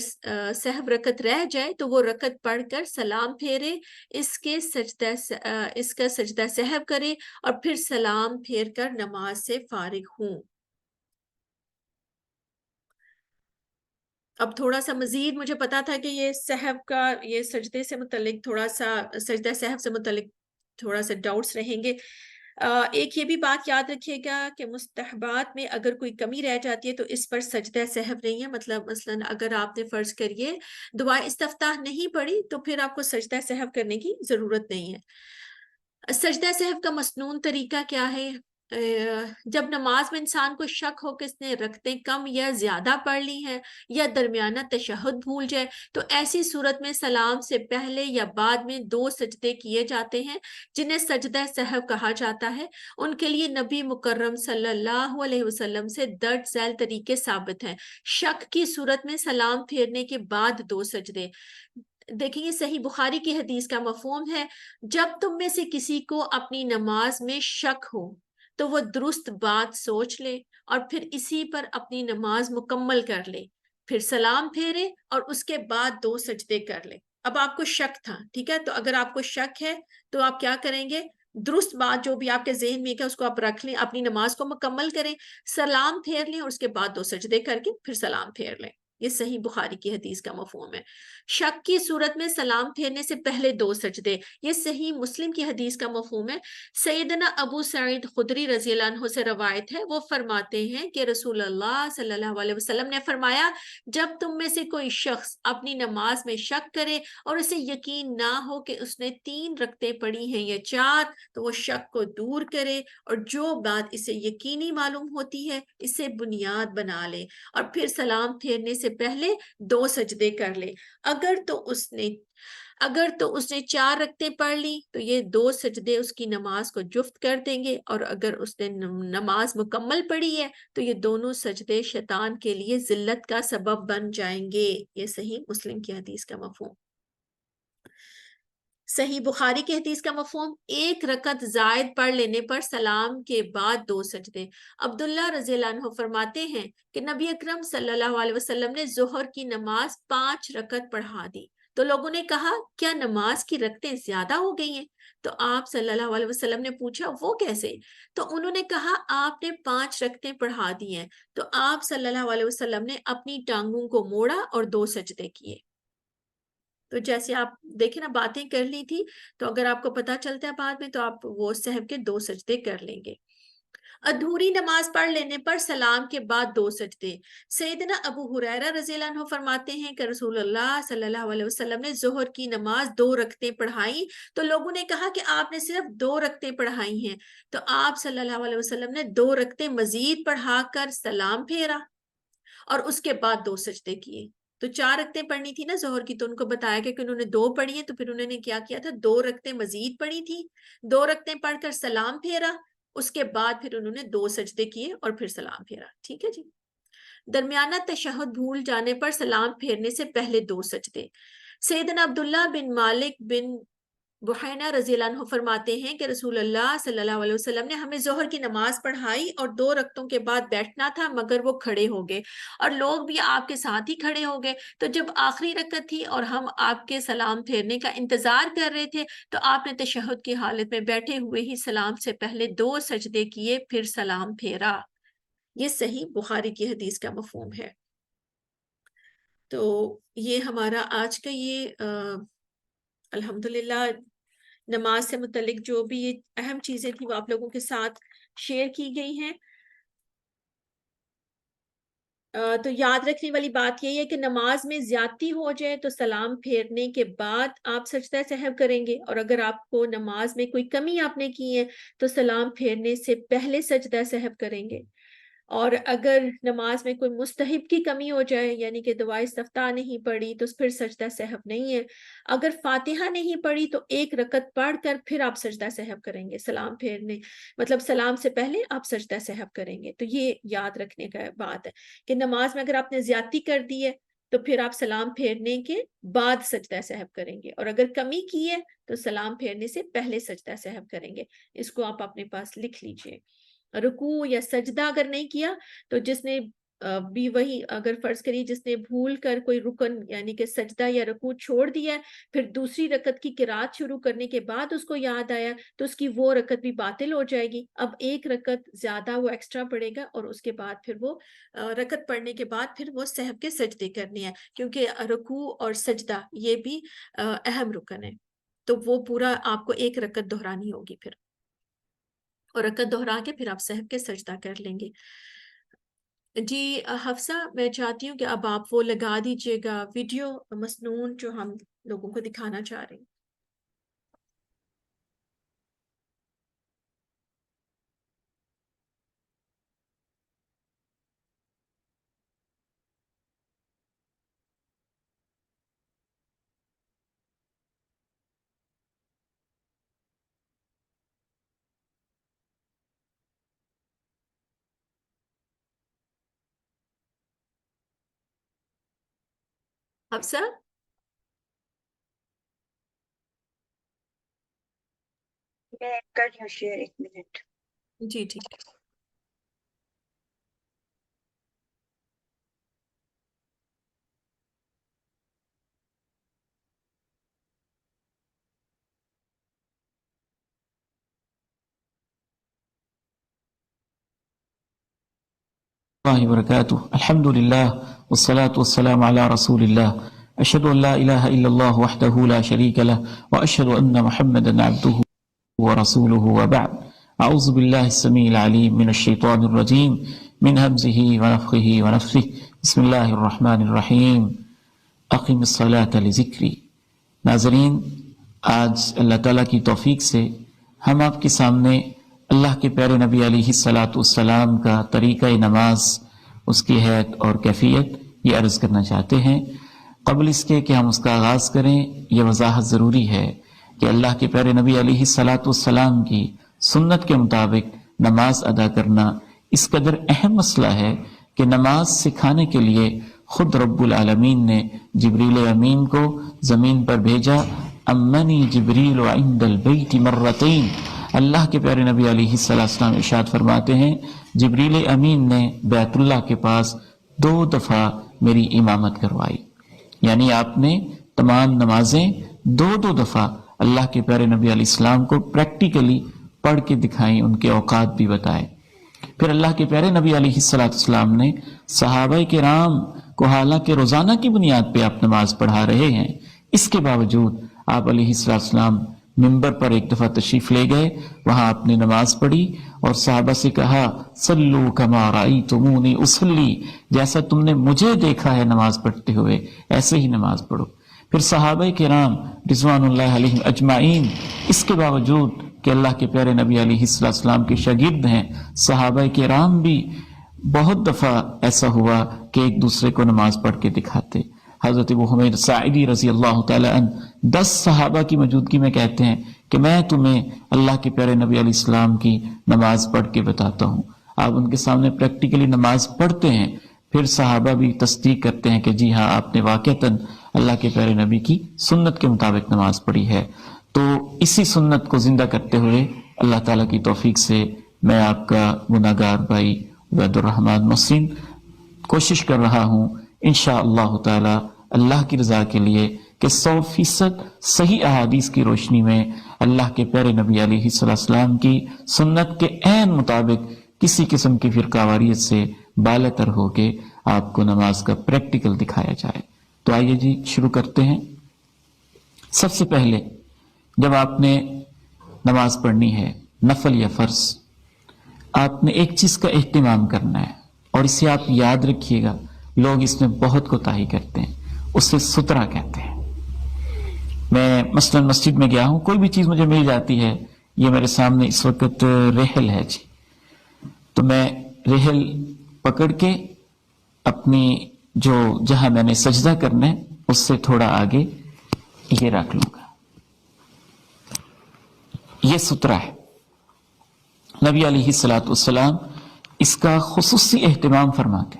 سہو رکعت رہ جائے تو وہ رکعت پڑھ کر سلام پھیرے، اس کا سجدہ سہو کرے اور پھر سلام پھیر کر نماز سے فارغ ہوں۔ اب تھوڑا سا مزید مجھے پتا تھا کہ یہ سہو کا، یہ سجدے سے متعلق تھوڑا سا، سجدہ سہو سے متعلق تھوڑا سا ڈاؤٹس رہیں گے۔ ایک یہ بھی بات یاد رکھیے گا کہ مستحبات میں اگر کوئی کمی رہ جاتی ہے تو اس پر سجدہ سہو نہیں ہے۔ مطلب مثلا اگر آپ نے فرض کریے دعا استفتاح نہیں پڑھی تو پھر آپ کو سجدہ سہو کرنے کی ضرورت نہیں ہے۔ سجدہ سہو کا مسنون طریقہ کیا ہے؟ جب نماز میں انسان کو شک ہو کہ اس نے رکعتیں کم یا زیادہ پڑھ لی ہیں یا درمیانہ تشہد بھول جائے تو ایسی صورت میں سلام سے پہلے یا بعد میں 2 سجدے کیے جاتے ہیں جنہیں سجدہ سہو کہا جاتا ہے۔ ان کے لیے نبی مکرم صلی اللہ علیہ وسلم سے درج ذیل طریقے ثابت ہیں۔ شک کی صورت میں سلام پھیرنے کے بعد 2 سجدے۔ دیکھیں یہ صحیح بخاری کی حدیث کا مفہوم ہے، جب تم میں سے کسی کو اپنی نماز میں شک ہو تو وہ درست بات سوچ لے اور پھر اسی پر اپنی نماز مکمل کر لے، پھر سلام پھیرے اور اس کے بعد 2 سجدے کر لے۔ اب آپ کو شک تھا، ٹھیک ہے، تو اگر آپ کو شک ہے تو آپ کیا کریں گے؟ درست بات جو بھی آپ کے ذہن میں ہے اس کو آپ رکھ لیں، اپنی نماز کو مکمل کریں، سلام پھیر لیں اور اس کے بعد 2 سجدے کر کے پھر سلام پھیر لیں۔ یہ صحیح بخاری کی حدیث کا مفہوم ہے۔ شک کی صورت میں سلام پھیرنے سے پہلے 2 سجدے، یہ صحیح مسلم کی حدیث کا مفہوم ہے۔ سیدنا ابو سعید خدری رضی اللہ عنہ سے روایت ہے، وہ فرماتے ہیں کہ رسول اللہ صلی اللہ علیہ وسلم نے فرمایا، جب تم میں سے کوئی شخص اپنی نماز میں شک کرے اور اسے یقین نہ ہو کہ اس نے 3 رکعتیں پڑھی ہیں یا 4، تو وہ شک کو دور کرے اور جو بات اسے یقینی معلوم ہوتی ہے اسے بنیاد بنا لے اور پھر سلام پھیرنے سے پہلے 2 سجدے کر لے۔ اگر تو اس نے 4 رکعتیں پڑھ لی تو یہ 2 سجدے اس کی نماز کو جفت کر دیں گے، اور اگر اس نے نماز مکمل پڑھی ہے تو یہ دونوں سجدے شیطان کے لیے ذلت کا سبب بن جائیں گے۔ یہ صحیح مسلم کی حدیث کا مفہوم۔ صحیح بخاری کی حدیث کا مفہوم، 1 رکعت زائد پڑھ لینے پر سلام کے بعد 2 سجدے۔ عبداللہ رضی اللہ عنہ فرماتے ہیں کہ نبی اکرم صلی اللہ علیہ وسلم نے ظہر کی نماز 5 رکعت پڑھا دی، تو لوگوں نے کہا کیا نماز کی رکعتیں زیادہ ہو گئی ہیں؟ تو آپ صلی اللہ علیہ وسلم نے پوچھا وہ کیسے؟ تو انہوں نے کہا آپ نے 5 رکعتیں پڑھا دی ہیں۔ تو آپ صلی اللہ علیہ وسلم نے اپنی ٹانگوں کو موڑا اور 2 سجدے کیے۔ تو جیسے آپ دیکھیں نا، باتیں کر لی تھی، تو اگر آپ کو پتا چلتا ہے بعد میں تو آپ وہ سہو کے 2 سجدے کر لیں گے۔ ادھوری نماز پڑھ لینے پر سلام کے بعد 2 سجدے۔ سیدنا ابو ہریرہ رضی اللہ عنہ فرماتے ہیں کہ رسول اللہ صلی اللہ علیہ وسلم نے ظہر کی نماز 2 رکعتیں پڑھائی، تو لوگوں نے کہا کہ آپ نے صرف 2 رکعتیں پڑھائی ہیں، تو آپ صلی اللہ علیہ وسلم نے 2 رکعتیں مزید پڑھا کر سلام پھیرا اور اس کے بعد 2 سجدے کیے۔ تو 4 رکعتیں پڑھنی تھی نا ظہر کی، تو ان کو بتایا کہ انہوں نے 2 پڑھی ہیں، تو پھر انہوں نے کیا کیا تھا، 2 رکعتیں مزید پڑھی تھی، 2 رکعتیں پڑھ کر سلام پھیرا، اس کے بعد پھر انہوں نے 2 سجدے کیے اور پھر سلام پھیرا۔ ٹھیک ہے جی۔ درمیانہ تشہد بھول جانے پر سلام پھیرنے سے پہلے 2 سجدے۔ سیدنا عبداللہ بن مالک بن بحینہ رضی اللہ عنہ فرماتے ہیں کہ رسول اللہ صلی اللہ علیہ وسلم نے ہمیں ظہر کی نماز پڑھائی اور 2 رکعتوں کے بعد بیٹھنا تھا، مگر وہ کھڑے ہو گئے اور لوگ بھی آپ کے ساتھ ہی کھڑے ہو گئے۔ تو جب آخری رکعت تھی اور ہم آپ کے سلام پھیرنے کا انتظار کر رہے تھے تو آپ نے تشہد کی حالت میں بیٹھے ہوئے ہی سلام سے پہلے 2 سجدے کیے، پھر سلام پھیرا۔ یہ صحیح بخاری کی حدیث کا مفہوم ہے۔ تو یہ ہمارا آج کا یہ الحمدللہ نماز سے متعلق جو بھی یہ اہم چیزیں تھیں وہ آپ لوگوں کے ساتھ شیئر کی گئی ہیں۔ تو یاد رکھنے والی بات یہی ہے کہ نماز میں زیادتی ہو جائے تو سلام پھیرنے کے بعد آپ سجدہ سہو کریں گے، اور اگر آپ کو نماز میں کوئی کمی آپ نے کی ہے تو سلام پھیرنے سے پہلے سجدہ سہو کریں گے۔ اور اگر نماز میں کوئی مستحب کی کمی ہو جائے، یعنی کہ دعا استفتاح نہیں پڑھی، تو پھر سجدہ سہو نہیں ہے۔ اگر فاتحہ نہیں پڑھی تو 1 رکعت پڑھ کر پھر آپ سجدہ سہو کریں گے، سلام پھیرنے مطلب سلام سے پہلے آپ سجدہ سہو کریں گے۔ تو یہ یاد رکھنے کا بات ہے کہ نماز میں اگر آپ نے زیادتی کر دی ہے تو پھر آپ سلام پھیرنے کے بعد سجدہ سہو کریں گے، اور اگر کمی کی ہے تو سلام پھیرنے سے پہلے سجدہ سہو کریں گے۔ اس کو آپ اپنے پاس لکھ لیجئے۔ رکوع یا سجدہ اگر نہیں کیا تو جس نے بھی وہی اگر فرض کریے جس نے بھول کر کوئی رکن یعنی کہ سجدہ یا رکوع چھوڑ دیا ہے، پھر دوسری رکعت کی قرات شروع کرنے کے بعد اس کو یاد آیا تو اس کی وہ رکعت بھی باطل ہو جائے گی. اب ایک رکعت زیادہ وہ ایکسٹرا پڑے گا اور اس کے بعد پھر وہ رکعت پڑھنے کے بعد پھر وہ سہو کے سجدے کرنے ہیں، کیونکہ رکوع اور سجدہ یہ بھی اہم رکن ہے. تو وہ پورا آپ کو ایک رکعت دہرانی ہوگی پھر، اور رکعت دہرا کے پھر آپ سہو کے سجدہ کر لیں گے. جی حفصہ، میں چاہتی ہوں کہ اب آپ وہ لگا دیجئے گا ویڈیو مسنون جو ہم لوگوں کو دکھانا چاہ رہے ہیں. حفصہ، میں کر رہی ہوں شیئر، 1 منٹ. جی ٹھیک ہے. الله وبركاته. الحمد لله والصلاة والسلام على رسول الله. أشهد أن لا إله إلا الله وحده لا شريك له وأشهد أن محمدا عبده ورسوله وبعد. أعوذ بالله السميع العليم من الشيطان الرجيم من همزه ونفخه ونفثه. بسم الله الرحمن الرحيم. أقم الصلاة لذكري. ناظرین، آج اللہ تعالیٰ کی توفیق سے ہم آپ کے سامنے اللہ کے پیارے نبی علیہ الصلاۃ والسلام کا طریقہ نماز، اس کی حیت اور کیفیت یہ عرض کرنا چاہتے ہیں. قبل اس کے کہ ہم اس کا آغاز کریں، یہ وضاحت ضروری ہے کہ اللہ کے پیارے نبی علیہ الصلاۃ والسلام کی سنت کے مطابق نماز ادا کرنا اس قدر اہم مسئلہ ہے کہ نماز سکھانے کے لیے خود رب العالمین نے جبریل امین کو زمین پر بھیجا. امنی جبریل عند البیت مرتین. اللہ کے پیارے نبی علیہ السلام ارشاد فرماتے ہیں جبریل امین نے بیت اللہ کے پاس 2 دفعہ میری امامت کروائی، یعنی آپ نے تمام نمازیں 2 دفعہ اللہ کے پیارے نبی علیہ السلام کو پریکٹیکلی پڑھ کے دکھائیں، ان کے اوقات بھی بتائے. پھر اللہ کے پیارے نبی علیہ السلام نے صحابہ کرام کو حالانکہ روزانہ کی بنیاد پہ آپ نماز پڑھا رہے ہیں، اس کے باوجود آپ علیہ السلام منبر پر ایک دفعہ تشریف لے گئے، وہاں آپ نے نماز پڑھی اور صحابہ سے کہا صلو کما رأیتمونی اصلی، جیسا تم نے مجھے دیکھا ہے نماز پڑھتے ہوئے ایسے ہی نماز پڑھو. پھر صحابہ کرام رضوان اللہ علیہم اجمعین، اس کے باوجود کہ اللہ کے پیارے نبی علیہ السلام کے شاگرد ہیں، صحابہ کرام بھی بہت دفعہ ایسا ہوا کہ ایک دوسرے کو نماز پڑھ کے دکھاتے. حضرت ابو حمید ساعدی رضی اللہ تعالی عنہ 10 صحابہ کی موجودگی میں کہتے ہیں کہ میں تمہیں اللہ کے پیارے نبی علیہ السلام کی نماز پڑھ کے بتاتا ہوں. آپ ان کے سامنے پریکٹیکلی نماز پڑھتے ہیں، پھر صحابہ بھی تصدیق کرتے ہیں کہ جی ہاں آپ نے واقعتاً اللہ کے پیارے نبی کی سنت کے مطابق نماز پڑھی ہے. تو اسی سنت کو زندہ کرتے ہوئے اللہ تعالیٰ کی توفیق سے میں آپ کا گناہگار بھائی عبید الرحمن محسن کوشش کر رہا ہوں انشاءاللہ تعالی اللہ کی رضا کے لیے کہ 100% صحیح احادیث کی روشنی میں اللہ کے پیارے نبی علیہ السلام کی سنت کے عین مطابق کسی قسم کی فرقہ واریت سے بالاتر ہو کے آپ کو نماز کا پریکٹیکل دکھایا جائے. تو آئیے جی شروع کرتے ہیں. سب سے پہلے جب آپ نے نماز پڑھنی ہے نفل یا فرض، آپ نے ایک چیز کا اہتمام کرنا ہے اور اسے آپ یاد رکھیے گا، لوگ اس میں بہت کوتاہی کرتے ہیں، اسے سترہ کہتے ہیں. میں مثلا مسجد میں گیا ہوں، کوئی بھی چیز مجھے مل جاتی ہے، یہ میرے سامنے اس وقت رحل ہے جی، تو میں رحل پکڑ کے اپنی جو جہاں میں نے سجدہ کرنا ہے اس سے تھوڑا آگے یہ رکھ لوں گا. یہ سترہ ہے. نبی علیہ السلام اس کا خصوصی اہتمام فرماتے.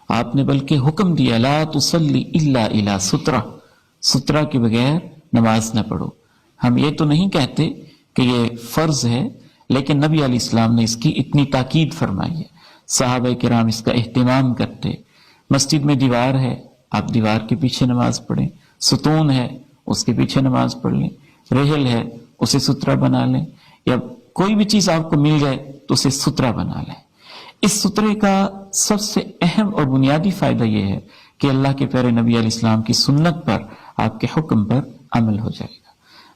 آپ نے بلکہ حکم دیا لا تصلی الا الی سترہ، سترہ کے بغیر نماز نہ پڑھو. ہم یہ تو نہیں کہتے کہ یہ فرض ہے، لیکن نبی علیہ السلام نے اس کی اتنی تاکید فرمائی ہے. صحابہ کرام اس کا اہتمام کرتے. مسجد میں دیوار ہے، آپ دیوار کے پیچھے نماز پڑھیں. ستون ہے، اس کے پیچھے نماز پڑھ لیں. رحل ہے، اسے سترہ بنا لیں. یا کوئی بھی چیز آپ کو مل جائے تو اسے سترہ بنا لیں. اس سترے کا سب سے اہم اور بنیادی فائدہ یہ ہے کہ اللہ کے پیارے نبی علیہ السلام کی سنت پر، آپ کے حکم پر عمل ہو جائے گا.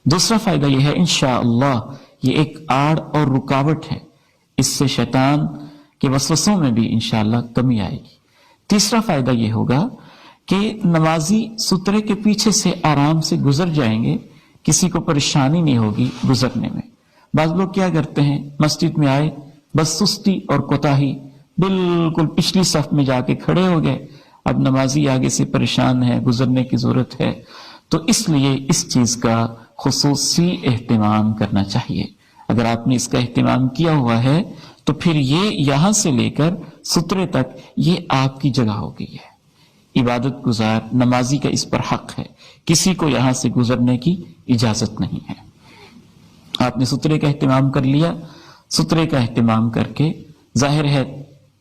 دوسرا فائدہ یہ ہے انشاءاللہ یہ ایک آڑ اور رکاوٹ ہے، اس سے شیطان کے وسوسوں میں بھی انشاءاللہ کمی آئے گی. تیسرا فائدہ یہ ہوگا کہ نمازی سترے کے پیچھے سے آرام سے گزر جائیں گے، کسی کو پریشانی نہیں ہوگی گزرنے میں. بعض لوگ کیا کرتے ہیں، مسجد میں آئے بس سستی اور کوتاہی، بالکل پچھلی صف میں جا کے کھڑے ہو گئے. اب نمازی آگے سے پریشان ہے، گزرنے کی ضرورت ہے. تو اس لیے اس چیز کا خصوصی اہتمام کرنا چاہیے. اگر آپ نے اس کا اہتمام کیا ہوا ہے تو پھر یہ یہاں سے لے کر سترے تک یہ آپ کی جگہ ہو گئی ہے. عبادت گزار نمازی کا اس پر حق ہے، کسی کو یہاں سے گزرنے کی اجازت نہیں ہے. آپ نے سترے کا اہتمام کر لیا. سترے کا اہتمام کر کے ظاہر ہے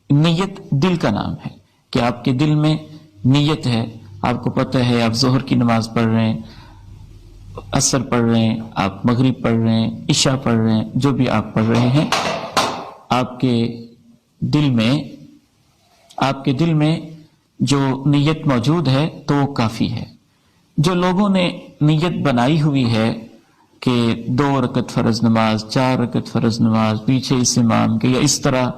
نیت دل کا نام ہے کہ آپ کے دل میں نیت ہے. آپ کو پتہ ہے آپ ظہر کی نماز پڑھ رہے ہیں، عصر پڑھ رہے ہیں، آپ مغرب پڑھ رہے ہیں، عشاء پڑھ رہے ہیں، جو بھی آپ پڑھ رہے ہیں، آپ کے دل میں جو نیت موجود ہے تو وہ کافی ہے. جو لوگوں نے نیت بنائی ہوئی ہے کہ 2 رکعت فرض نماز، 4 رکعت فرض نماز، پیچھے اس امام کے، یا اس طرح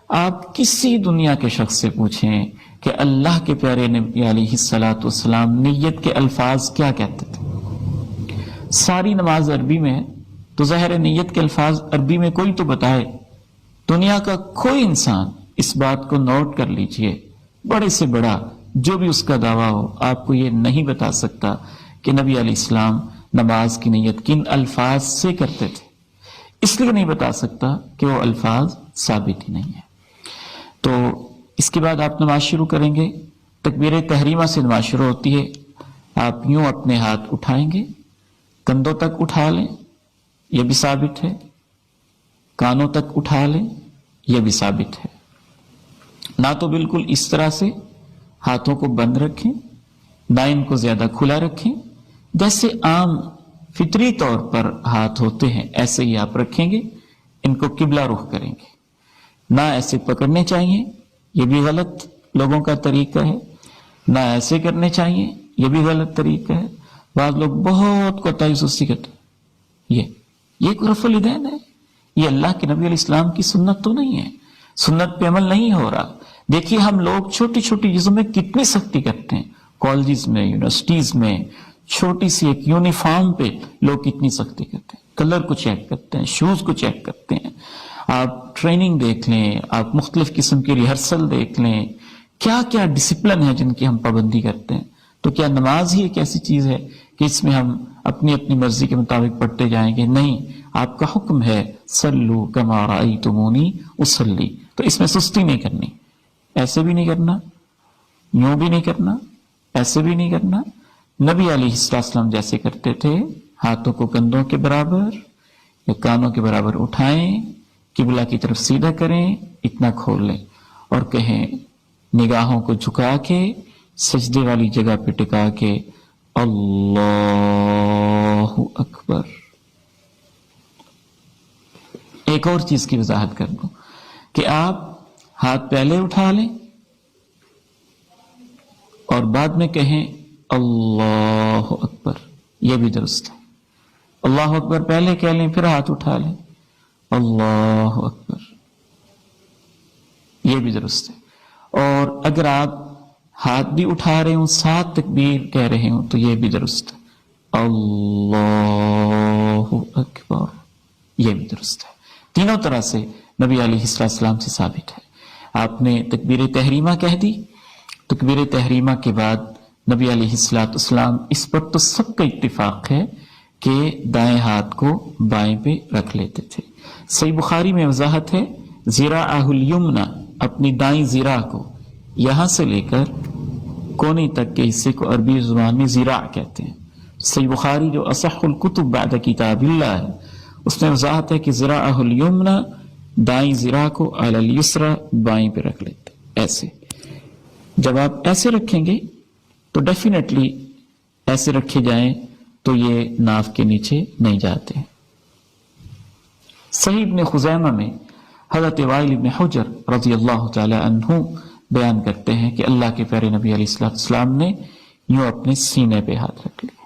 آپ کسی دنیا کے شخص سے پوچھیں کہ اللہ کے پیارے نبی علیہ الصلوۃ والسلام نیت کے الفاظ کیا کہتے تھے. ساری نماز عربی میں ہے تو ظاہر نیت کے الفاظ عربی میں کوئی تو بتائے. دنیا کا کوئی انسان اس بات کو نوٹ کر لیجئے، بڑے سے بڑا جو بھی اس کا دعویٰ ہو، آپ کو یہ نہیں بتا سکتا کہ نبی علیہ السلام نماز کی نیت کن الفاظ سے کرتے تھے. اس لیے نہیں بتا سکتا کہ وہ الفاظ ثابت ہی نہیں ہیں. تو اس کے بعد آپ نماز شروع کریں گے. تکبیر تحریمہ سے نماز شروع ہوتی ہے. آپ یوں اپنے ہاتھ اٹھائیں گے، کندھوں تک اٹھا لیں، یہ بھی ثابت ہے. کانوں تک اٹھا لیں، یہ بھی ثابت ہے. نہ تو بالکل اس طرح سے ہاتھوں کو بند رکھیں، نہ ان کو زیادہ کھلا رکھیں. جیسے عام فطری طور پر ہاتھ ہوتے ہیں ایسے ہی آپ رکھیں گے. ان کو قبلہ رخ کریں گے. نہ ایسے پکڑنے چاہیے، یہ بھی غلط لوگوں کا طریقہ ہے. نہ ایسے کرنے چاہیے، یہ بھی غلط طریقہ ہے. بعض لوگ بہت کوتاہی سستی کرتے ہیں. یہ رفع الیدین ہے. یہ اللہ کے نبی علیہ السلام کی سنت تو نہیں ہے. سنت پہ عمل نہیں ہو رہا. دیکھیے ہم لوگ چھوٹی چھوٹی چیزوں میں کتنی سختی کرتے ہیں. کالجز میں، یونیورسٹیز میں چھوٹی سی ایک یونیفارم پہ لوگ کتنی سختی کرتے ہیں. کلر کو چیک کرتے ہیں، شوز کو چیک کرتے ہیں. آپ ٹریننگ دیکھ لیں، آپ مختلف قسم کی ریہرسل دیکھ لیں، کیا کیا ڈسپلن ہے جن کی ہم پابندی کرتے ہیں. تو کیا نماز ہی ایک ایسی چیز ہے کہ اس میں ہم اپنی مرضی کے مطابق پڑھتے جائیں گے؟ نہیں. آپ کا حکم ہے صلو کما رأیتمونی اصلی. تو اس میں سستی نہیں کرنی. ایسے بھی نہیں کرنا، یوں بھی نہیں کرنا، ایسے بھی نہیں کرنا. نبی علیہ السلام جیسے کرتے تھے، ہاتھوں کو کندھوں کے برابر یا کانوں کے برابر اٹھائیں، قبلہ کی طرف سیدھا کریں، اتنا کھول لیں اور کہیں نگاہوں کو جھکا کے سجدے والی جگہ پہ ٹکا کے اللہ اکبر. ایک اور چیز کی وضاحت کر دوں کہ آپ ہاتھ پہلے اٹھا لیں اور بعد میں کہیں اللہ اکبر، یہ بھی درست ہے. اللہ اکبر پہلے کہہ لیں پھر ہاتھ اٹھا لیں اللہ اکبر، یہ بھی درست ہے. اور اگر آپ ہاتھ بھی اٹھا رہے ہوں ساتھ تکبیر کہہ رہے ہوں تو یہ بھی درست ہے اللہ اکبر، یہ بھی درست ہے. تینوں طرح سے نبی علیہ السلام سے ثابت ہے. آپ نے تکبیر تحریمہ کہہ دی. تکبیر تحریمہ کے بعد نبی علیہ السلام اس پر تو سب کا اتفاق ہے کہ دائیں ہاتھ کو بائیں پہ رکھ لیتے تھے. صحیح بخاری میں وضاحت ہے ذراعہ الیمنی، اپنی دائیں ذراع کو یہاں سے لے کر کونے تک کے حصے کو عربی زبان میں ذراع کہتے ہیں. صحیح بخاری جو اصح الکتب بعد کتاب اللہ ہے، اس میں وضاحت ہے کہ ذراعہ الیمنی دائیں ذرا کو علی الیسرا بائیں پہ رکھ لیتے ایسے. جب آپ ایسے رکھیں گے تو ڈیفینیٹلی ایسے رکھے جائیں تو یہ ناف کے نیچے نہیں جاتے. صحیح ابن خزیمہ میں حضرت وائل ابن حجر رضی اللہ تعالی عنہ بیان کرتے ہیں کہ اللہ کے پیارے نبی علیہ السلام نے یوں اپنے سینے پہ ہاتھ رکھ لیے.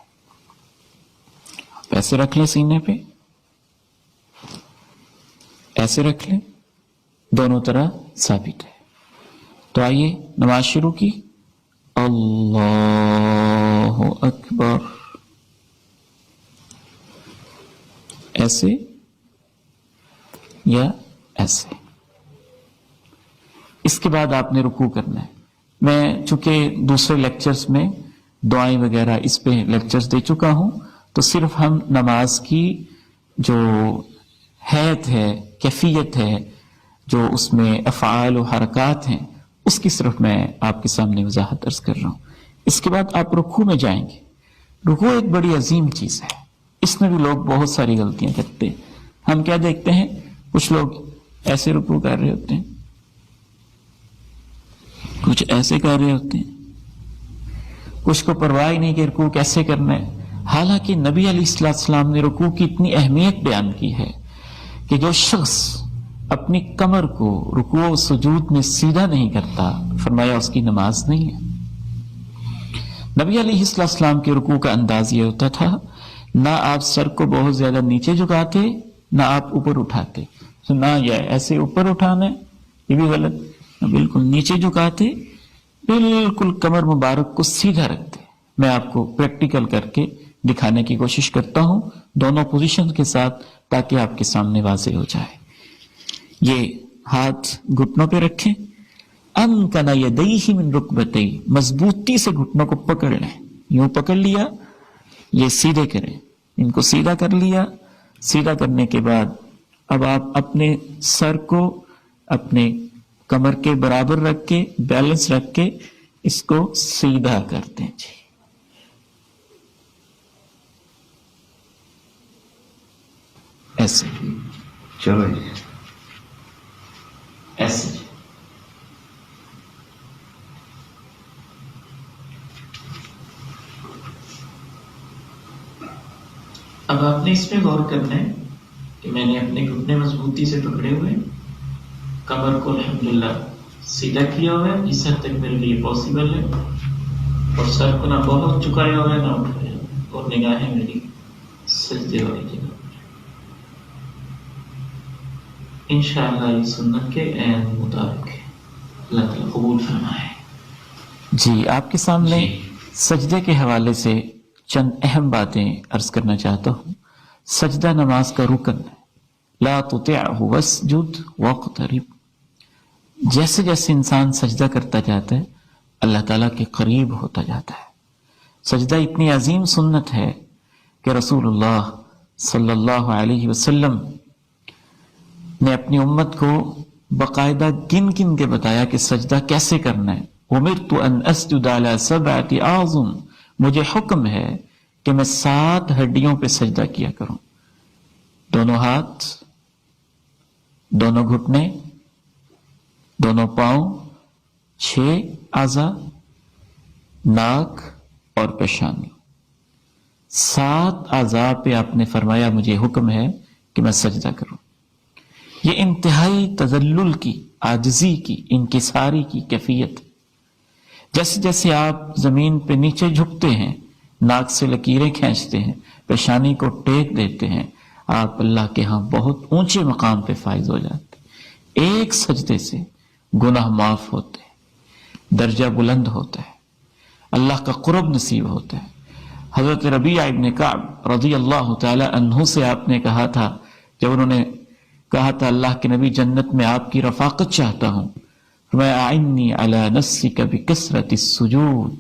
ایسے رکھ لیں سینے پہ, ایسے رکھ لیں, دونوں طرح ثابت ہے. تو آئیے نماز شروع کی. اللہ اکبر, ایسے یا ایسے. اس کے بعد آپ نے رکوع کرنا ہے. میں چونکہ دوسرے لیکچرز میں دعائیں وغیرہ اس پہ لیکچرز دے چکا ہوں, تو صرف ہم نماز کی جو حیت ہے, کیفیت ہے, جو اس میں افعال و حرکات ہیں, اس کی صرف میں آپ کے سامنے وضاحت عرض کر رہا ہوں. اس کے بعد آپ رکوع میں جائیں گے. رکوع ایک بڑی عظیم چیز ہے, اس میں بھی لوگ بہت ساری غلطیاں کرتے ہیں. ہم کیا دیکھتے ہیں, کچھ لوگ ایسے رکوع کر رہے ہوتے ہیں, کچھ ایسے کر رہے ہوتے ہیں, کچھ کو پرواہ ہی نہیں کہ رکوع کیسے کرنا ہے. حالانکہ نبی علیہ السلام نے رکوع کی اتنی اہمیت بیان کی ہے کہ جو شخص اپنی کمر کو رکوع و سجود میں سیدھا نہیں کرتا, فرمایا اس کی نماز نہیں ہے. نبی علیہ السلام کے رکوع کا انداز یہ ہوتا تھا, نہ آپ سر کو بہت زیادہ نیچے جھکاتے, نہ آپ اوپر اٹھاتے. نہ یہ ایسے اوپر اٹھانا ہے, یہ بھی غلط, نہ بالکل نیچے جھکاتے, بالکل کمر مبارک کو سیدھا رکھتے. میں آپ کو پریکٹیکل کر کے دکھانے کی کوشش کرتا ہوں دونوں پوزیشن کے ساتھ, تاکہ آپ کے سامنے واضح ہو جائے. یہ ہاتھ گھٹنوں پہ رکھیں. امکن یدیہ من رکبتیہ, مضبوطی سے گھٹنوں کو پکڑ لیں. یوں پکڑ لیا, یہ سیدھے کریں, ان کو سیدھا کر لیا. سیدھا کرنے کے بعد اب آپ اپنے سر کو اپنے کمر کے برابر رکھ کے, بیلنس رکھ کے اس کو سیدھا کر دیں. جی ایسے, چلو ایسے. اب آپ نے اس پہ غور کرنا ہے کہ میں نے اپنے گھٹنے مضبوطی سے پکڑے ہوئے, کمر کو الحمدللہ سیدھا کیا ہوا ہے جس حد تک میرے لیے پاسبل ہے, اور سر کو نہ بہت چکایا ہوا ہے نہ اٹھایا, اور نگاہیں میری سجدے والی جگہ. انشاءاللہ یہ سنت کے عین مطابق ہے. اللہ تعالیٰ قبول فرمائے. جی آپ کے سامنے سجدے کے حوالے سے چند اہم باتیں عرض کرنا چاہتا ہوں. سجدہ نماز کا رکن ہے. لا تطعہ واسجد واقترب. جیسے جیسے انسان سجدہ کرتا جاتا ہے اللہ تعالیٰ کے قریب ہوتا جاتا ہے. سجدہ اتنی عظیم سنت ہے کہ رسول اللہ صلی اللہ علیہ وسلم نے اپنی امت کو باقاعدہ گن گن کے بتایا کہ سجدہ کیسے کرنا ہے. امرت ان اسجد علی 7 اعظم, مجھے حکم ہے کہ میں 7 ہڈیوں پہ سجدہ کیا کروں. دونوں ہاتھ, دونوں گھٹنے, دونوں پاؤں, 6 اعضاء, ناک اور پیشانی. 7 اعضاء پہ آپ نے فرمایا مجھے حکم ہے کہ میں سجدہ کروں. یہ انتہائی تذلل کی, عاجزی کی, انکساری کی کیفیت. جیسے جیسے آپ زمین پہ نیچے جھکتے ہیں, ناک سے لکیریں کھینچتے ہیں, پیشانی کو ٹیک دیتے ہیں, آپ اللہ کے ہاں بہت اونچے مقام پہ فائز ہو جاتے. ایک سجدے سے گناہ معاف ہوتے ہیں, درجہ بلند ہوتا ہے, اللہ کا قرب نصیب ہوتا ہے. حضرت ربیعہ ابن کعب رضی اللہ تعالی عنہ سے آپ نے کہا تھا, جب انہوں نے کہا تھا اللہ کے نبی جنت میں آپ کی رفاقت چاہتا ہوں, فرمایا اعنی علی نفسک بکثرۃ السجود,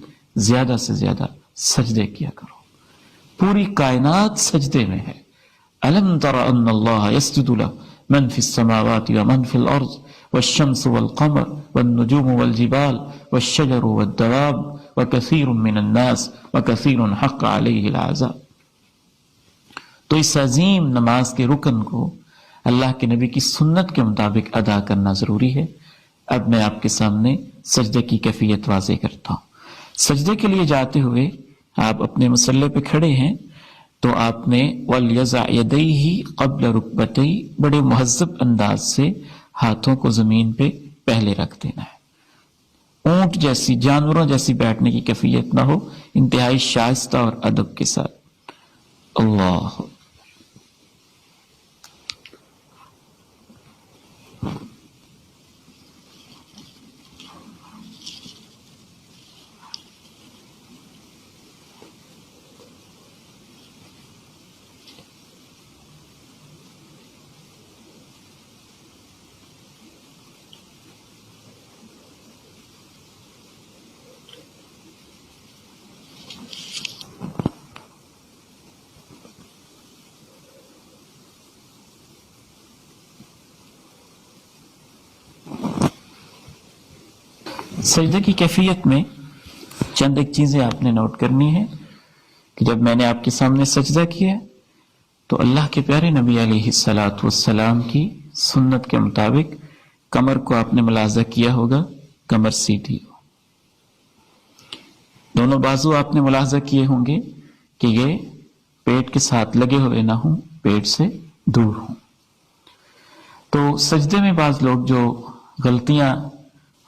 زیادہ سے زیادہ سجدے کیا کرو. پوری کائنات سجدے میں ہے. الم تر ان اللہ یسجد له من فی السماوات ومن فی الارض والشمس والقمر والنجوم والجبال والشجر والدواب وكثير من الناس وكثير حق عليه العذاب. تو اس عظیم نماز کے رکن کو اللہ کے نبی کی سنت کے مطابق ادا کرنا ضروری ہے۔ اب میں آپ کے سامنے سجدے کی کیفیت واضح کرتا ہوں۔ سجدے کے لیے جاتے ہوئے آپ اپنے مصلی پہ کھڑے ہیں تو آپ نے وَلْيَضَعْ يَدَيْهِ قَبْلَ رُكْبَتَيْهِ بڑے مہذب انداز سے ہاتھوں کو زمین پہ پہلے رکھ دینا ہے۔ اونٹ جیسی، جانوروں جیسی بیٹھنے کی کیفیت نہ ہو، انتہائی شائستہ اور ادب کے ساتھ۔ اللہ سجدے کی کیفیت میں چند ایک چیزیں آپ نے نوٹ کرنی ہے کہ جب میں نے آپ کے سامنے سجدہ کیا تو اللہ کے پیارے نبی علیہ السلام کی سنت کے مطابق کمر کو آپ نے ملاحظہ کیا ہوگا، کمر سیدھی ہو۔ دونوں بازو آپ نے ملاحظہ کیے ہوں گے کہ یہ پیٹ کے ساتھ لگے ہوئے نہ ہوں، پیٹ سے دور ہوں۔ تو سجدے میں بعض لوگ جو غلطیاں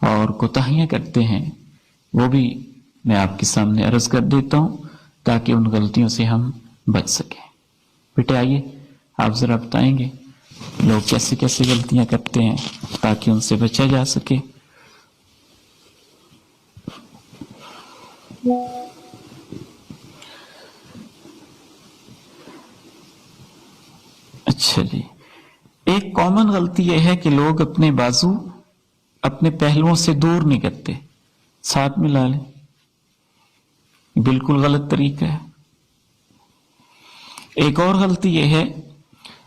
اور کوتاہیاں کرتے ہیں وہ بھی میں آپ کے سامنے عرض کر دیتا ہوں تاکہ ان غلطیوں سے ہم بچ سکیں۔ بیٹے آئیے آپ ذرا بتائیں گے لوگ کیسے کیسے غلطیاں کرتے ہیں تاکہ ان سے بچا جا سکے۔ اچھا جی، ایک کامن غلطی یہ ہے کہ لوگ اپنے بازو اپنے پہلوؤں سے دور نہیں کرتے، ساتھ میں لا لیں، بالکل غلط طریقہ ہے۔ ایک اور غلطی یہ ہے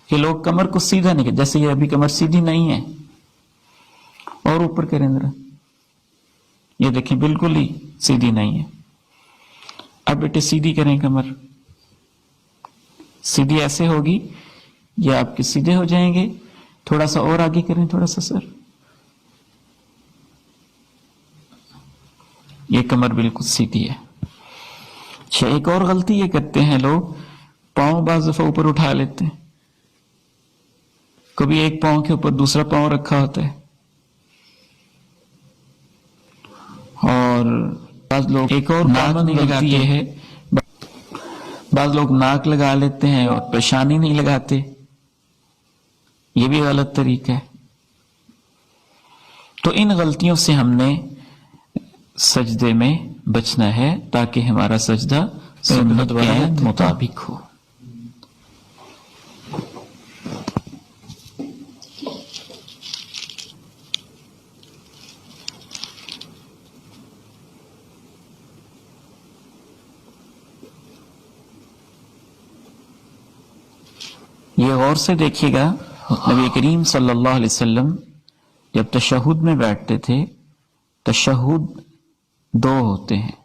کہ لوگ کمر کو سیدھا نہیں کرتے، جیسے یہ ابھی کمر سیدھی نہیں ہے، اور اوپر کریں ذرا، یہ دیکھیں بالکل ہی سیدھی نہیں ہے۔ اب بیٹے سیدھی کریں کمر، سیدھی ایسے ہوگی، یہ آپ کے سیدھے ہو جائیں گے۔ تھوڑا سا اور آگے کریں، تھوڑا سا سر، یہ کمر بالکل سیدھی ہے۔ اچھا، ایک اور غلطی یہ کرتے ہیں لوگ، پاؤں بعض دفعہ اوپر اٹھا لیتے ہیں، کبھی ایک پاؤں کے اوپر دوسرا پاؤں رکھا ہوتا ہے، اور بعض لوگ ایک اور کامن غلطی یہ ہے، بعض لوگ ناک لگا لیتے ہیں اور پیشانی نہیں لگاتے، یہ بھی غلط طریقہ ہے۔ تو ان غلطیوں سے ہم نے سجدے میں بچنا ہے تاکہ ہمارا سجدہ سنت کے مطابق ہو۔ یہ غور سے دیکھیے گا، نبی کریم صلی اللہ علیہ وسلم جب تشہد میں بیٹھتے تھے، تشہد دو ہوتے ہیں،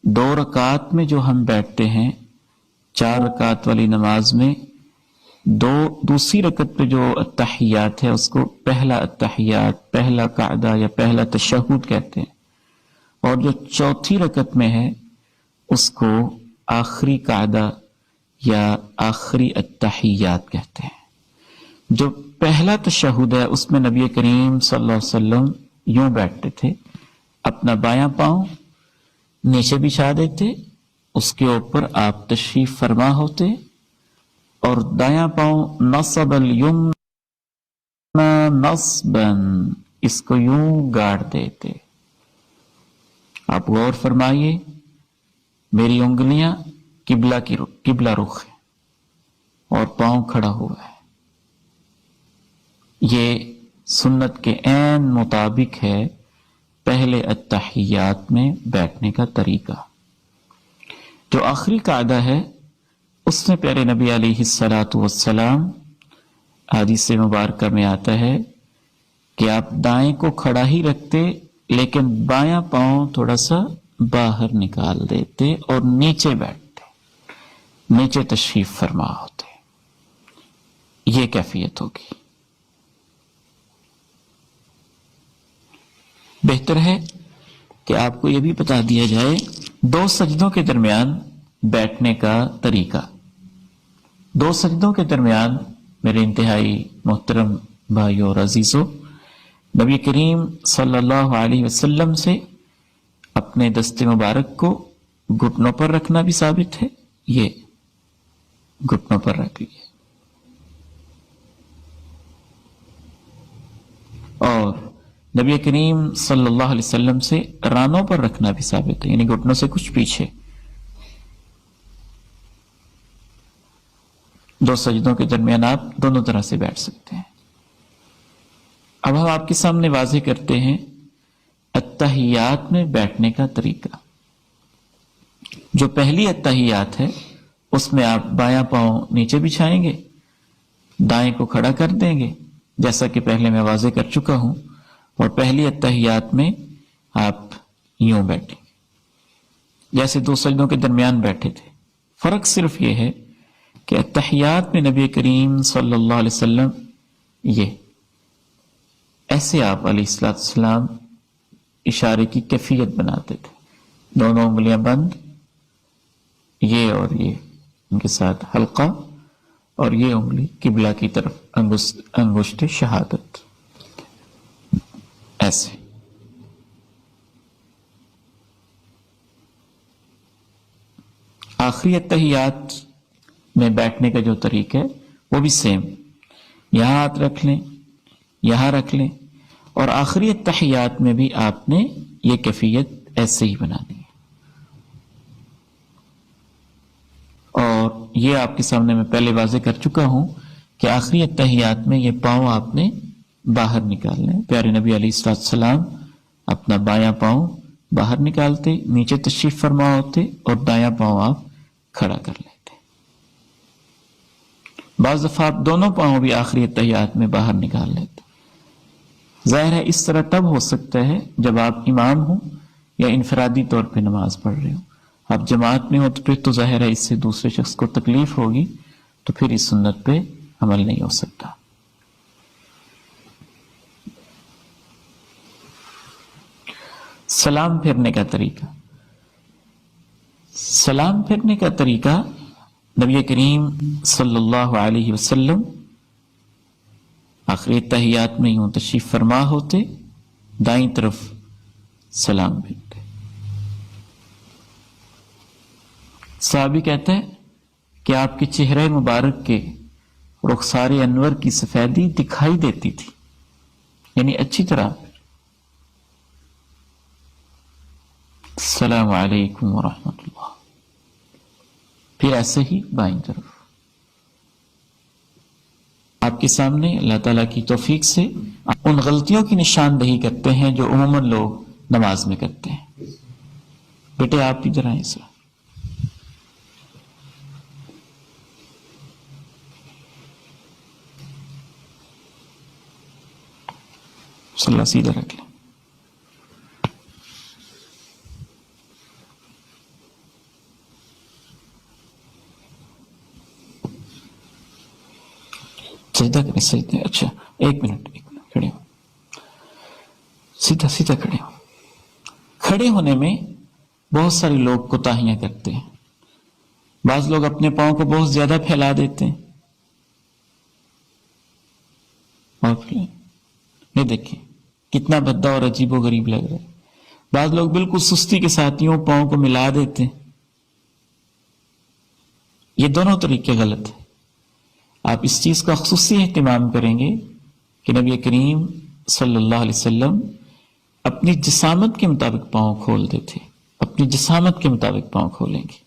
2 رکعات میں جو ہم بیٹھتے ہیں 4 رکعات والی نماز میں، دوسری رکعت پہ جو التحیات ہے اس کو پہلا التحیات، پہلا قعدہ یا پہلا تشہد کہتے ہیں، اور جو چوتھی رکعت میں ہے اس کو آخری قعدہ یا آخری التحیات کہتے ہیں۔ جو پہلا تشہد ہے اس میں نبی کریم صلی اللہ علیہ وسلم یوں بیٹھتے تھے، اپنا بایاں پاؤں نیچے بچھا دیتے، اس کے اوپر آپ تشریف فرما ہوتے، اور دایاں پاؤں نصب الیمن نصبا، اس کو یوں گاڑ دیتے۔ آپ غور فرمائیے، میری انگلیاں قبلہ رخ ہے اور پاؤں کھڑا ہوا ہے، یہ سنت کے عین مطابق ہے پہلے التحیات میں بیٹھنے کا طریقہ۔ جو آخری قعدہ ہے اس میں پیارے نبی علیہ السلام حدیث مبارکہ میں آتا ہے کہ آپ دائیں کو کھڑا ہی رکھتے لیکن بایاں پاؤں تھوڑا سا باہر نکال دیتے اور نیچے بیٹھتے، نیچے تشریف فرما ہوتے۔ یہ کیفیت ہوگی. بہتر ہے کہ آپ کو یہ بھی بتا دیا جائے 2 سجدوں کے درمیان بیٹھنے کا طریقہ. 2 سجدوں کے درمیان میرے انتہائی محترم بھائیوں اور عزیزوں، نبی کریم صلی اللہ علیہ وسلم سے اپنے دست مبارک کو گھٹنوں پر رکھنا بھی ثابت ہے. یہ گھٹنوں پر رکھ لیے، اور نبی کریم صلی اللہ علیہ وسلم سے رانوں پر رکھنا بھی ثابت ہے، یعنی گھٹنوں سے کچھ پیچھے. 2 سجدوں کے درمیان آپ دونوں طرح سے بیٹھ سکتے ہیں. اب ہم آپ کے سامنے واضح کرتے ہیں اتحیات میں بیٹھنے کا طریقہ. جو پہلی اتحیات ہے اس میں آپ بایاں پاؤں نیچے بچھائیں گے، دائیں کو کھڑا کر دیں گے جیسا کہ پہلے میں واضح کر چکا ہوں، اور پہلی اتحیات میں آپ یوں بیٹھیں گے جیسے 2 سجدوں کے درمیان بیٹھے تھے. فرق صرف یہ ہے کہ اتحیات میں نبی کریم صلی اللہ علیہ وسلم یہ ایسے آپ علیہ السلام اشارے کی کیفیت بناتے تھے، دونوں انگلیاں بند، یہ اور یہ ان کے ساتھ حلقہ، اور یہ انگلی قبلہ کی طرف انگشت شہادت، ایسے. آخری اتحیات میں بیٹھنے کا جو طریقہ ہے وہ بھی سیم، یہاں ہاتھ رکھ لیں، یہاں رکھ لیں، اور آخری اتحیات میں بھی آپ نے یہ کیفیت ایسے ہی بنانی ہے. اور یہ آپ کے سامنے میں پہلے واضح کر چکا ہوں کہ آخری اتحیات میں یہ پاؤں آپ نے باہر نکالنے. پیارے نبی علیہ السلام اپنا بایاں پاؤں باہر نکالتے، نیچے تشریف فرما ہوتے، اور دایاں پاؤں آپ کھڑا کر لیتے. بعض دفعہ آپ دونوں پاؤں بھی آخری اتحیات میں باہر نکال لیتے. ظاہر ہے اس طرح تب ہو سکتا ہے جب آپ امام ہوں یا انفرادی طور پہ نماز پڑھ رہے ہوں. آپ جماعت میں ہو تو پھر تو ظاہر ہے اس سے دوسرے شخص کو تکلیف ہوگی، تو پھر اس سنت پہ عمل نہیں ہو سکتا. سلام پھیرنے کا طریقہ. سلام پھیرنے کا طریقہ نبی کریم صلی اللہ علیہ وسلم آخری تحیات میں یوں تشریف فرما ہوتے، دائیں طرف سلام پھیرتے. صحابی کہتا ہے کہ آپ کے چہرے مبارک کے رخسار انور کی سفیدی دکھائی دیتی تھی، یعنی اچھی طرح. السلام علیکم ورحمۃ اللہ. پھر ایسے ہی بائیں طرف. آپ کے سامنے اللہ تعالیٰ کی توفیق سے ان غلطیوں کی نشاندہی کرتے ہیں جو عموماً لوگ نماز میں کرتے ہیں. بیٹے آپ ادھر آئیں سر. صلی اللہ سیدھا رکھ لیں. سجدہ کریں، سجدہ. اچھا ایک منٹ کھڑے ہو، سیدھا سیدھا کھڑے ہو. کھڑے ہونے میں بہت سارے لوگ کوتاہیاں کرتے ہیں. بعض لوگ اپنے پاؤں کو بہت زیادہ پھیلا دیتے ہیں، اور یہ دیکھیں کتنا بھدا اور عجیب و غریب لگ رہا ہے. بعض لوگ بالکل سستی کے ساتھ یوں پاؤں کو ملا دیتے ہیں. یہ دونوں طریقے غلط ہیں. آپ اس چیز کا خصوصی اہتمام کریں گے کہ نبی کریم صلی اللہ علیہ وسلم اپنی جسامت کے مطابق پاؤں کھولتے تھے. اپنی جسامت کے مطابق پاؤں کھولیں گے،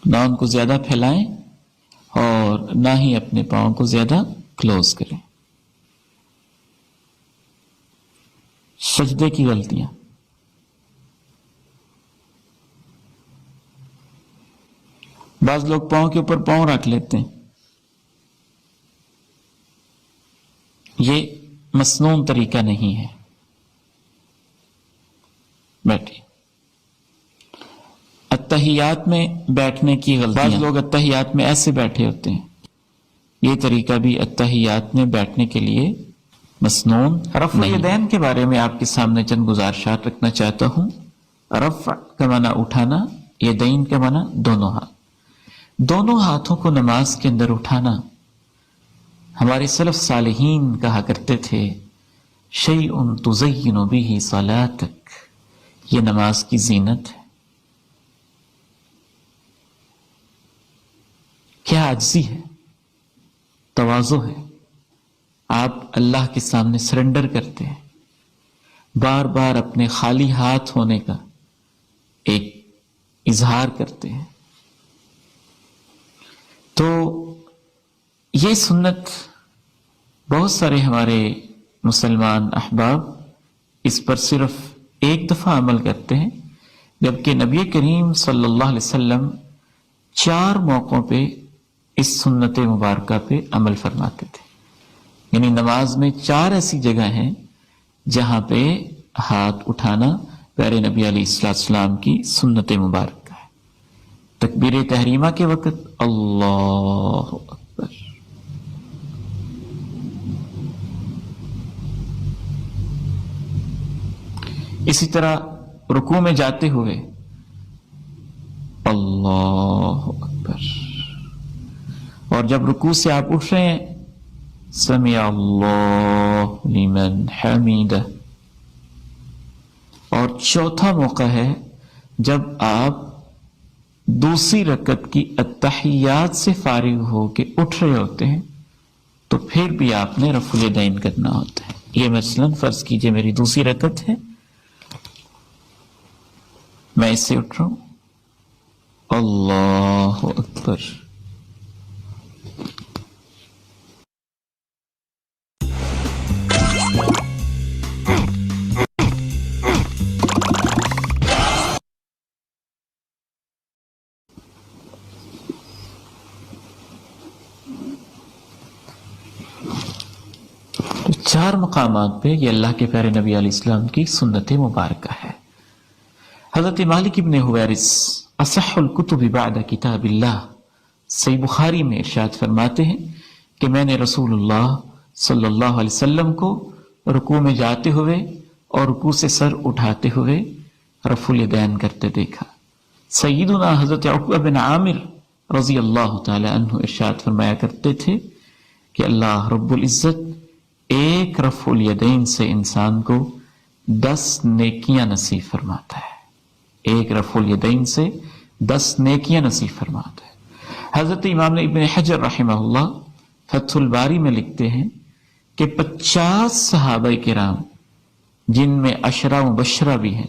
نہ ان کو زیادہ پھیلائیں اور نہ ہی اپنے پاؤں کو زیادہ کلوز کریں. سجدے کی غلطیاں. بعض لوگ پاؤں کے اوپر پاؤں رکھ لیتے ہیں. یہ مسنون طریقہ نہیں ہے. بیٹھے. اتحیات میں بیٹھنے کی غلطیاں. بعض لوگ اتحیات میں ایسے بیٹھے ہوتے ہیں، یہ طریقہ بھی اتحیات میں بیٹھنے کے لیے مسنون رفع الیدین کے بارے میں آپ کے سامنے چند گزارشات رکھنا چاہتا ہوں۔ رفع کا معنی اٹھانا، یدین کا معنی دونوں ہاتھ، دونوں ہاتھوں کو نماز کے اندر اٹھانا۔ ہمارے سلف صالحین کہا کرتے تھے شیء تزین بہ صلاتک، یہ نماز کی زینت ہے۔ کیا عجزی ہے، تواضع ہے، آپ اللہ کے سامنے سرنڈر کرتے ہیں، بار بار اپنے خالی ہاتھ ہونے کا ایک اظہار کرتے ہیں۔ تو یہ سنت بہت سارے ہمارے مسلمان احباب اس پر صرف ایک دفعہ عمل کرتے ہیں، جبکہ نبی کریم صلی اللہ علیہ وسلم 4 موقعوں پہ اس سنت مبارکہ پہ عمل فرماتے تھے۔ یعنی نماز میں 4 ایسی جگہ ہیں جہاں پہ ہاتھ اٹھانا پیارے نبی علیہ السلام کی سنت مبارکہ ہے۔ تکبیر تحریمہ کے وقت اللہ اکبر، اسی طرح رکوع میں جاتے ہوئے اللہ اکبر، اور جب رکوع سے آپ اٹھ رہے ہیں سمع اللہ لمن حمیدہ۔ اور چوتھا موقع ہے جب آپ دوسری رکعت کی اتحیات سے فارغ ہو کے اٹھ رہے ہوتے ہیں تو پھر بھی آپ نے رفع الیدین کرنا ہوتا ہے۔ یہ مثلاً فرض کیجئے میری دوسری رکعت ہے، میں اس سے اٹھ رہا ہوں اللہ اکبر، تو 4 مقامات پہ یہ اللہ کے پیارے نبی علیہ السلام کی سنت مبارکہ ہے۔ حضرت مالک ابن حویرث اصح الکتب بعد کتاب اللہ صحیح بخاری میں ارشاد فرماتے ہیں کہ میں نے رسول اللہ صلی اللہ علیہ وسلم کو رکوع میں جاتے ہوئے اور رکوع سے سر اٹھاتے ہوئے رفع الیدین کرتے دیکھا۔ سیدنا حضرت عقبہ بن عامر رضی اللہ تعالی عنہ ارشاد فرمایا کرتے تھے کہ اللہ رب العزت ایک رفع الیدین سے انسان کو 10 نیکیاں نصیب فرماتا ہے، ایک رفع الیدین سے 10 نیکیاں نصیب فرماتا ہے۔ حضرت امام ابن حجر رحمہ اللہ فتح الباری میں لکھتے ہیں کہ 50 صحابہ کرام جن میں 10 مبشرہ بھی ہیں،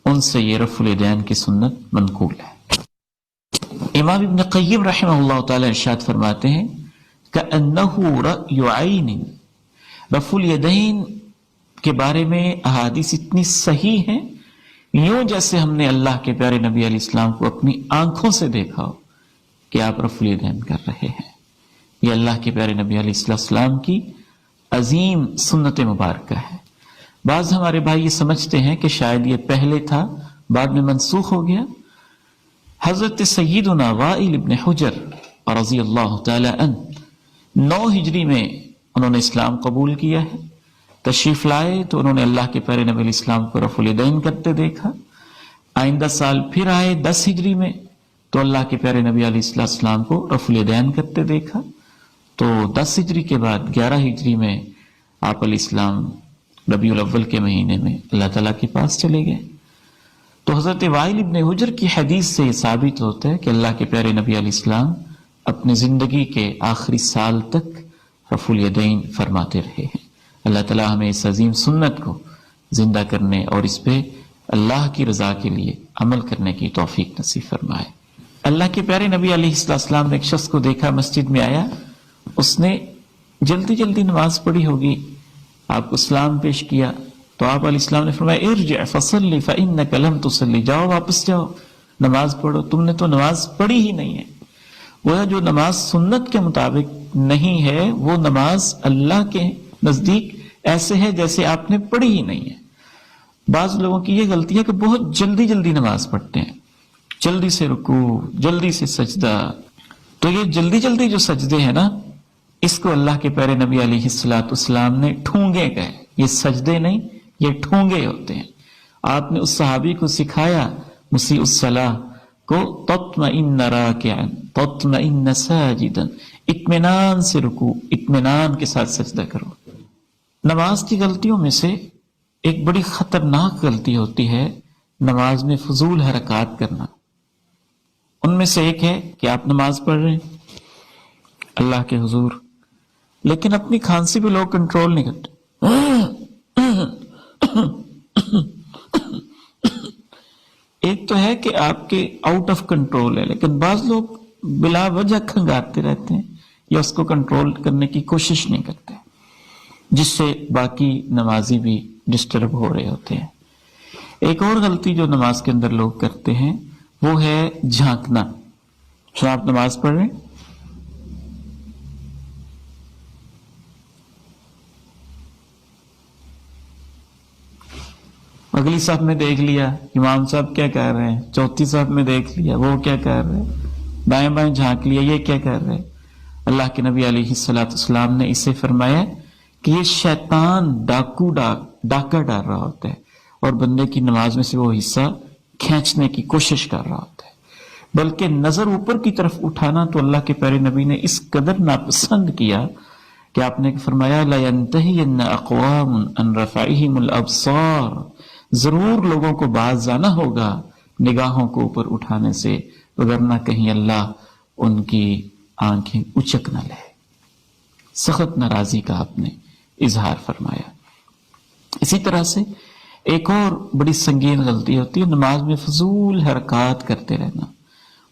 ان سے یہ رفع الیدین کی سنت منقول ہے۔ امام ابن قیم رحمہ اللہ تعالی ارشاد فرماتے ہیں کأنہ رأی عین، رفع الیدین کے بارے میں احادیث اتنی صحیح ہیں یوں جیسے ہم نے اللہ کے پیارے نبی علیہ السلام کو اپنی آنکھوں سے دیکھا ہو کہ آپ رفع الیدین کر رہے ہیں۔ یہ اللہ کے پیارے نبی علیہ السلام کی عظیم سنت مبارکہ ہے۔ بعض ہمارے بھائی یہ سمجھتے ہیں کہ شاید یہ پہلے تھا بعد میں منسوخ ہو گیا۔ حضرت سیدنا وائل ابن حجر رضی اللہ تعالی عنہ 9 ہجری میں انہوں نے اسلام قبول کیا ہے۔ تشریف لائے تو انہوں نے اللہ کے پیارے نبی علیہ السلام کو رفع الیدین کرتے دیکھا۔ آئندہ سال پھر آئے 10 ہجری میں تو اللہ کے پیارے نبی علیہ السلام کو رفع الیدین کرتے دیکھا۔ تو 10 ہجری کے بعد 11 ہجری میں آپ علیہ السلام ربیع الاول کے مہینے میں اللہ تعالیٰ کے پاس چلے گئے۔ تو حضرت وائل ابن حجر کی حدیث سے یہ ثابت ہوتا ہے کہ اللہ کے پیارے نبی علیہ السلام اپنے زندگی کے آخری سال تک رفع الیدین فرماتے رہے ہیں۔ اللہ تعالیٰ ہمیں اس عظیم سنت کو زندہ کرنے اور اس پہ اللہ کی رضا کے لیے عمل کرنے کی توفیق نصیب فرمائے۔ اللہ کے پیارے نبی علیہ السلام نے ایک شخص کو دیکھا، مسجد میں آیا، اس نے جلدی جلدی نماز پڑھی ہوگی، آپ کو سلام پیش کیا تو آپ علیہ السلام نے فرمایا ارجع فصلی فإنک لم تصلی، جاؤ واپس جاؤ نماز پڑھو، تم نے تو نماز پڑھی ہی نہیں ہے۔ وہ جو نماز سنت کے مطابق نہیں ہے وہ نماز اللہ کے نزدیک ایسے ہے جیسے آپ نے پڑھی ہی نہیں ہے۔ بعض لوگوں کی یہ غلطی ہے کہ بہت جلدی جلدی نماز پڑھتے ہیں، جلدی سے رکوع، جلدی سے سجدہ۔ تو یہ جلدی جلدی جو سجدے ہیں نا، اس کو اللہ کے پیارے نبی علیہ السلام نے ٹھونگے کہے. یہ سجدے نہیں، یہ ٹھونگے ہوتے ہیں. آپ نے اس صحابی کو سکھایا مسیء الصلاۃ کو تطمئن راکعا تطمئن ساجدا، اطمینان سے رکوع، اطمینان کے ساتھ سجدہ کرو. نماز کی غلطیوں میں سے ایک بڑی خطرناک غلطی ہوتی ہے نماز میں فضول حرکات کرنا. ان میں سے ایک ہے کہ آپ نماز پڑھ رہے ہیں اللہ کے حضور، لیکن اپنی کھانسی پہ لوگ کنٹرول نہیں کرتے. ایک تو ہے کہ آپ کے آؤٹ آف کنٹرول ہے، لیکن بعض لوگ بلا وجہ کھنگاتے رہتے ہیں یا اس کو کنٹرول کرنے کی کوشش نہیں کرتے، جس سے باقی نمازی بھی ڈسٹرب ہو رہے ہوتے ہیں. ایک اور غلطی جو نماز کے اندر لوگ کرتے ہیں وہ ہے جھانکنا. جو آپ نماز پڑھ رہے ہیں، اگلی صف میں دیکھ لیا امام صاحب کیا کہہ رہے ہیں، چوتھی صف میں دیکھ لیا وہ کیا کہہ رہے ہیں، بائیں بائیں جھانک لیا یہ کیا کہہ رہے ہیں. اللہ کے نبی علیہ السلام نے اسے فرمایا کہ یہ شیطان ڈاکہ ڈال رہا ہوتا ہے اور بندے کی نماز میں سے وہ حصہ کھینچنے کی کوشش کر رہا ہوتا ہے. بلکہ نظر اوپر کی طرف اٹھانا تو اللہ کے پیارے نبی نے اس قدر ناپسند کیا کہ آپ نے فرمایا لَيَنْتَهِيَنَّ أَقْوَامٌ عَنْ رَفْعِهِمُ الْأَبْصَارِ، ضرور لوگوں کو باز آنا ہوگا نگاہوں کو اوپر اٹھانے سے، وگرنہ کہیں اللہ ان کی آنکھیں اچک نہ لے. سخت ناراضی کا آپ نے اظہار فرمایا. اسی طرح سے ایک اور بڑی سنگین غلطی ہوتی ہے نماز میں فضول حرکات کرتے رہنا.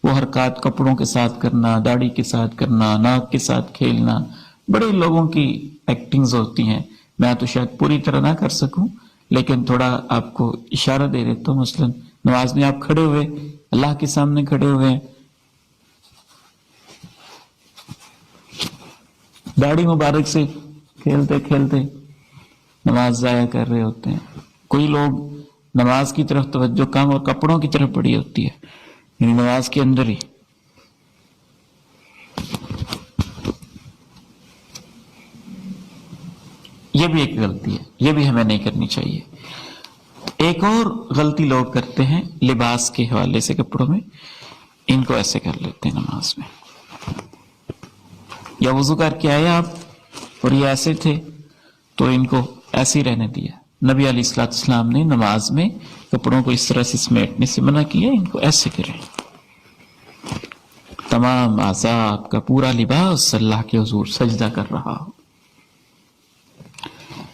وہ حرکات کپڑوں کے ساتھ کرنا، داڑھی کے ساتھ کرنا، ناک کے ساتھ کھیلنا. بڑے لوگوں کی ایکٹنگز ہوتی ہیں، میں تو شاید پوری طرح نہ کر سکوں لیکن تھوڑا آپ کو اشارہ دے دیتا ہوں. مثلا نماز میں آپ کھڑے ہوئے اللہ کے سامنے کھڑے ہوئے ہیں، داڑھی مبارک سے کھیلتے کھیلتے نماز ضائع کر رہے ہوتے ہیں. کوئی لوگ نماز کی طرف توجہ کم اور کپڑوں کی طرف بڑی ہوتی ہے، یعنی نماز کے اندر ہی. یہ بھی ایک غلطی ہے، یہ بھی ہمیں نہیں کرنی چاہیے. ایک اور غلطی لوگ کرتے ہیں لباس کے حوالے سے، کپڑوں میں ان کو ایسے کر لیتے ہیں نماز میں، یا وضو کر کے آئے آپ اور یہ ایسے تھے تو ان کو ایسے ہی رہنے دیا. نبی علیہ السلام نے نماز میں کپڑوں کو اس طرح سے سمیٹنے سے منع کیا، ان کو ایسے کریں. تمام اعضاء آپ کا پورا لباس اللہ کے حضور سجدہ کر رہا ہو.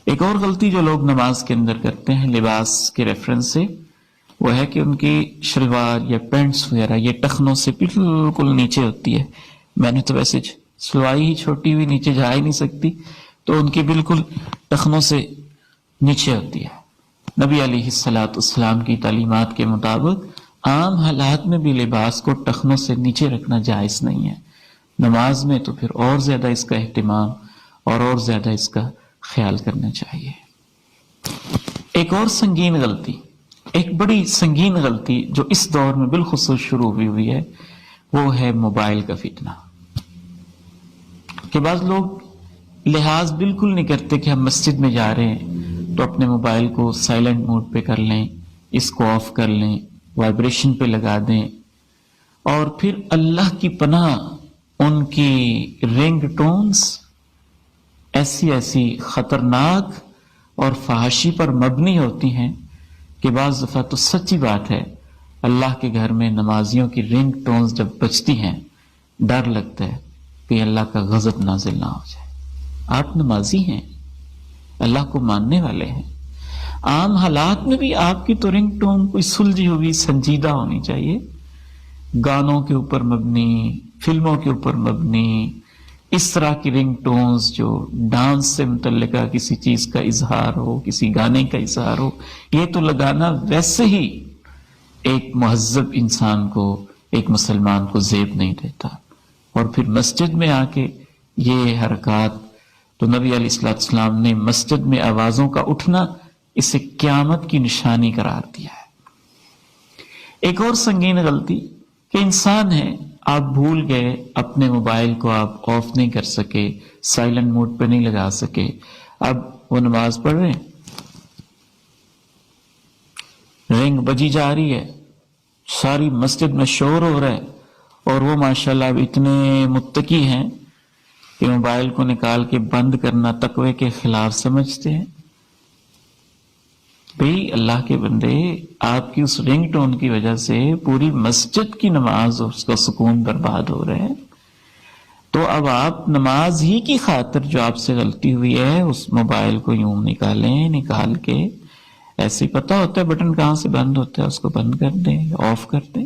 ایک اور غلطی جو لوگ نماز کے اندر کرتے ہیں لباس کے ریفرنس سے، وہ ہے کہ ان کی شلوار یا پینٹس وغیرہ یہ ٹخنوں سے بالکل نیچے ہوتی ہے. میں نے تو ویسے سلوائی ہی چھوٹی ہوئی نیچے جا ہی نہیں سکتی، تو ان کی بالکل ٹخنوں سے نیچے ہوتی ہے. نبی علیہ السلام کی تعلیمات کے مطابق عام حالات میں بھی لباس کو ٹخنوں سے نیچے رکھنا جائز نہیں ہے. نماز میں تو پھر اور زیادہ اس کا اہتمام اور زیادہ اس کا خیال کرنا چاہیے. ایک اور سنگین غلطی، ایک بڑی سنگین غلطی جو اس دور میں بالخصوص شروع ہوئی ہے، وہ ہے موبائل کا فتنہ. کہ بعض لوگ لحاظ بالکل نہیں کرتے کہ ہم مسجد میں جا رہے ہیں تو اپنے موبائل کو سائلنٹ موڈ پہ کر لیں، اس کو آف کر لیں، وائبریشن پہ لگا دیں، اور پھر اللہ کی پناہ ان کی رنگ ٹونز ایسی خطرناک اور فحاشی پر مبنی ہوتی ہیں کہ بعض دفعہ تو سچی بات ہے اللہ کے گھر میں نمازیوں کی رنگ ٹونز جب بجتی ہیں ڈر لگتا ہے کہ اللہ کا غضب نازل نہ ہو جائے. آپ نمازی ہیں، اللہ کو ماننے والے ہیں، عام حالات میں بھی آپ کی تو رنگ ٹون کوئی سلجھی ہوئی سنجیدہ ہونی چاہیے. گانوں کے اوپر مبنی، فلموں کے اوپر مبنی اس طرح کی رنگ ٹونز جو ڈانس سے متعلقہ کسی چیز کا اظہار ہو، کسی گانے کا اظہار ہو، یہ تو لگانا ویسے ہی ایک مہذب انسان کو، ایک مسلمان کو زیب نہیں دیتا. اور پھر مسجد میں آ کے یہ حرکات، تو نبی علیہ السلام نے مسجد میں آوازوں کا اٹھنا اسے قیامت کی نشانی قرار دیا ہے. ایک اور سنگین غلطی کہ انسان ہے آپ بھول گئے اپنے موبائل کو آپ آف نہیں کر سکے، سائلنٹ موڈ پہ نہیں لگا سکے، اب وہ نماز پڑھ رہے ہیں، رنگ بجی جا رہی ہے، ساری مسجد میں شور ہو رہا ہے، اور وہ ماشاءاللہ اب اتنے متقی ہیں کہ موبائل کو نکال کے بند کرنا تقوی کے خلاف سمجھتے ہیں۔ بھئی اللہ کے بندے، آپ کی اس رنگ ٹون کی وجہ سے پوری مسجد کی نماز اور اس کا سکون برباد ہو رہے ہیں، تو اب آپ نماز ہی کی خاطر جو آپ سے غلطی ہوئی ہے اس موبائل کو یوں نکالیں، نکال کے ایسے ہی پتہ ہوتا ہے بٹن کہاں سے بند ہوتا ہے، اس کو بند کر دیں، آف کر دیں،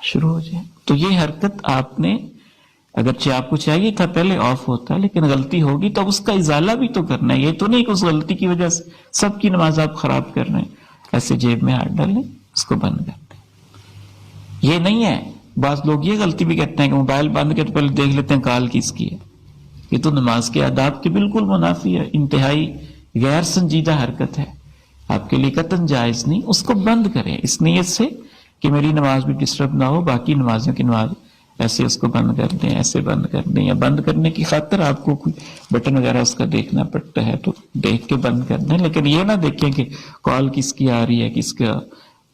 شروع ہو جائے۔ تو یہ حرکت آپ نے، اگرچہ آپ کو چاہیے تھا پہلے آف ہوتا، لیکن غلطی ہوگی تو اب اس کا ازالہ بھی تو کرنا ہے، یہ تو نہیں کہ اس غلطی کی وجہ سے سب کی نماز آپ خراب کر رہے ہیں، ایسے جیب میں ہاتھ ڈالیں، اس کو بند کر دیں۔ یہ نہیں ہے، بعض لوگ یہ غلطی بھی کرتے ہیں کہ موبائل بند کر پہلے دیکھ لیتے ہیں کال کس کی ہے، یہ تو نماز کے آداب کے بالکل منافی ہے، انتہائی غیر سنجیدہ حرکت ہے، آپ کے لیے قطعاً جائز نہیں۔ اس کو بند کریں اس نیت سے کہ میری نماز بھی ڈسٹرب نہ ہو، باقی نمازوں کی نماز، ایسے اس کو بند کر دیں، ایسے بند کر دیں، یا بند کرنے کی خاطر آپ کو کوئی بٹن وغیرہ اس کا دیکھنا پڑتا ہے تو دیکھ کے بند کر دیں، لیکن یہ نہ دیکھیں کہ کال کس کی آ رہی ہے، کس کا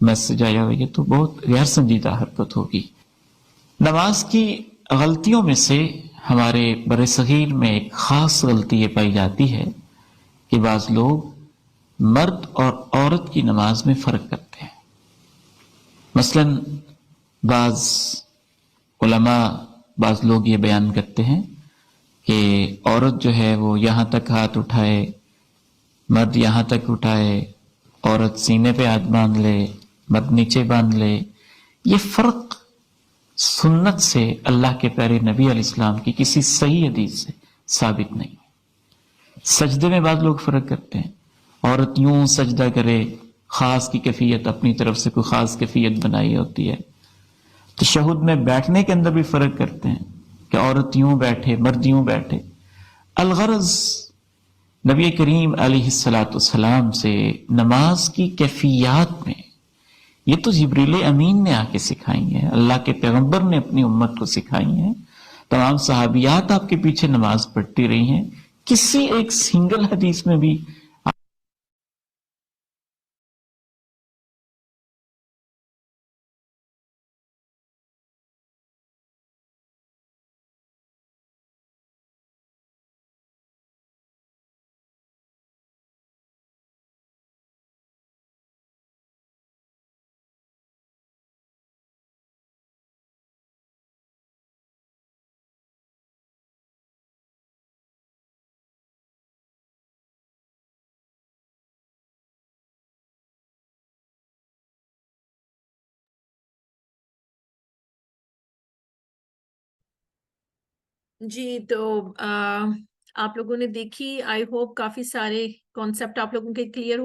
میسج آیا ہوا ہے، یہ تو بہت غیر سنجیدہ حرکت ہوگی۔ نماز کی غلطیوں میں سے ہمارے بر صغیر میں ایک خاص غلطی یہ پائی جاتی ہے کہ بعض لوگ مرد اور عورت کی نماز میں فرق کرتے ہیں۔ مثلا بعض علماء، بعض لوگ یہ بیان کرتے ہیں کہ عورت جو ہے وہ یہاں تک ہاتھ اٹھائے، مرد یہاں تک اٹھائے، عورت سینے پہ ہاتھ باندھ لے، مرد نیچے باندھ لے۔ یہ فرق سنت سے، اللہ کے پیارے نبی علیہ السلام کی کسی صحیح حدیث سے ثابت نہیں۔ سجدے میں بعض لوگ فرق کرتے ہیں، عورت یوں سجدہ کرے، خاص کی کیفیت، اپنی طرف سے کوئی خاص کیفیت بنائی ہوتی ہے۔ تشہد میں بیٹھنے کے اندر بھی فرق کرتے ہیں کہ عورت یوں بیٹھے، مرد یوں بیٹھے۔ الغرض نبی کریم علیہ السلام سے نماز کی کیفیات میں، یہ تو جبریل امین نے آ کے سکھائی ہیں، اللہ کے پیغمبر نے اپنی امت کو سکھائی ہیں، تمام صحابیات آپ کے پیچھے نماز پڑھتی رہی ہیں، کسی ایک سنگل حدیث میں بھی جی تو آپ لوگوں نے دیکھی، آئی ہوپ کافی سارے کانسیپٹ آپ لوگوں کے کلیئر ہو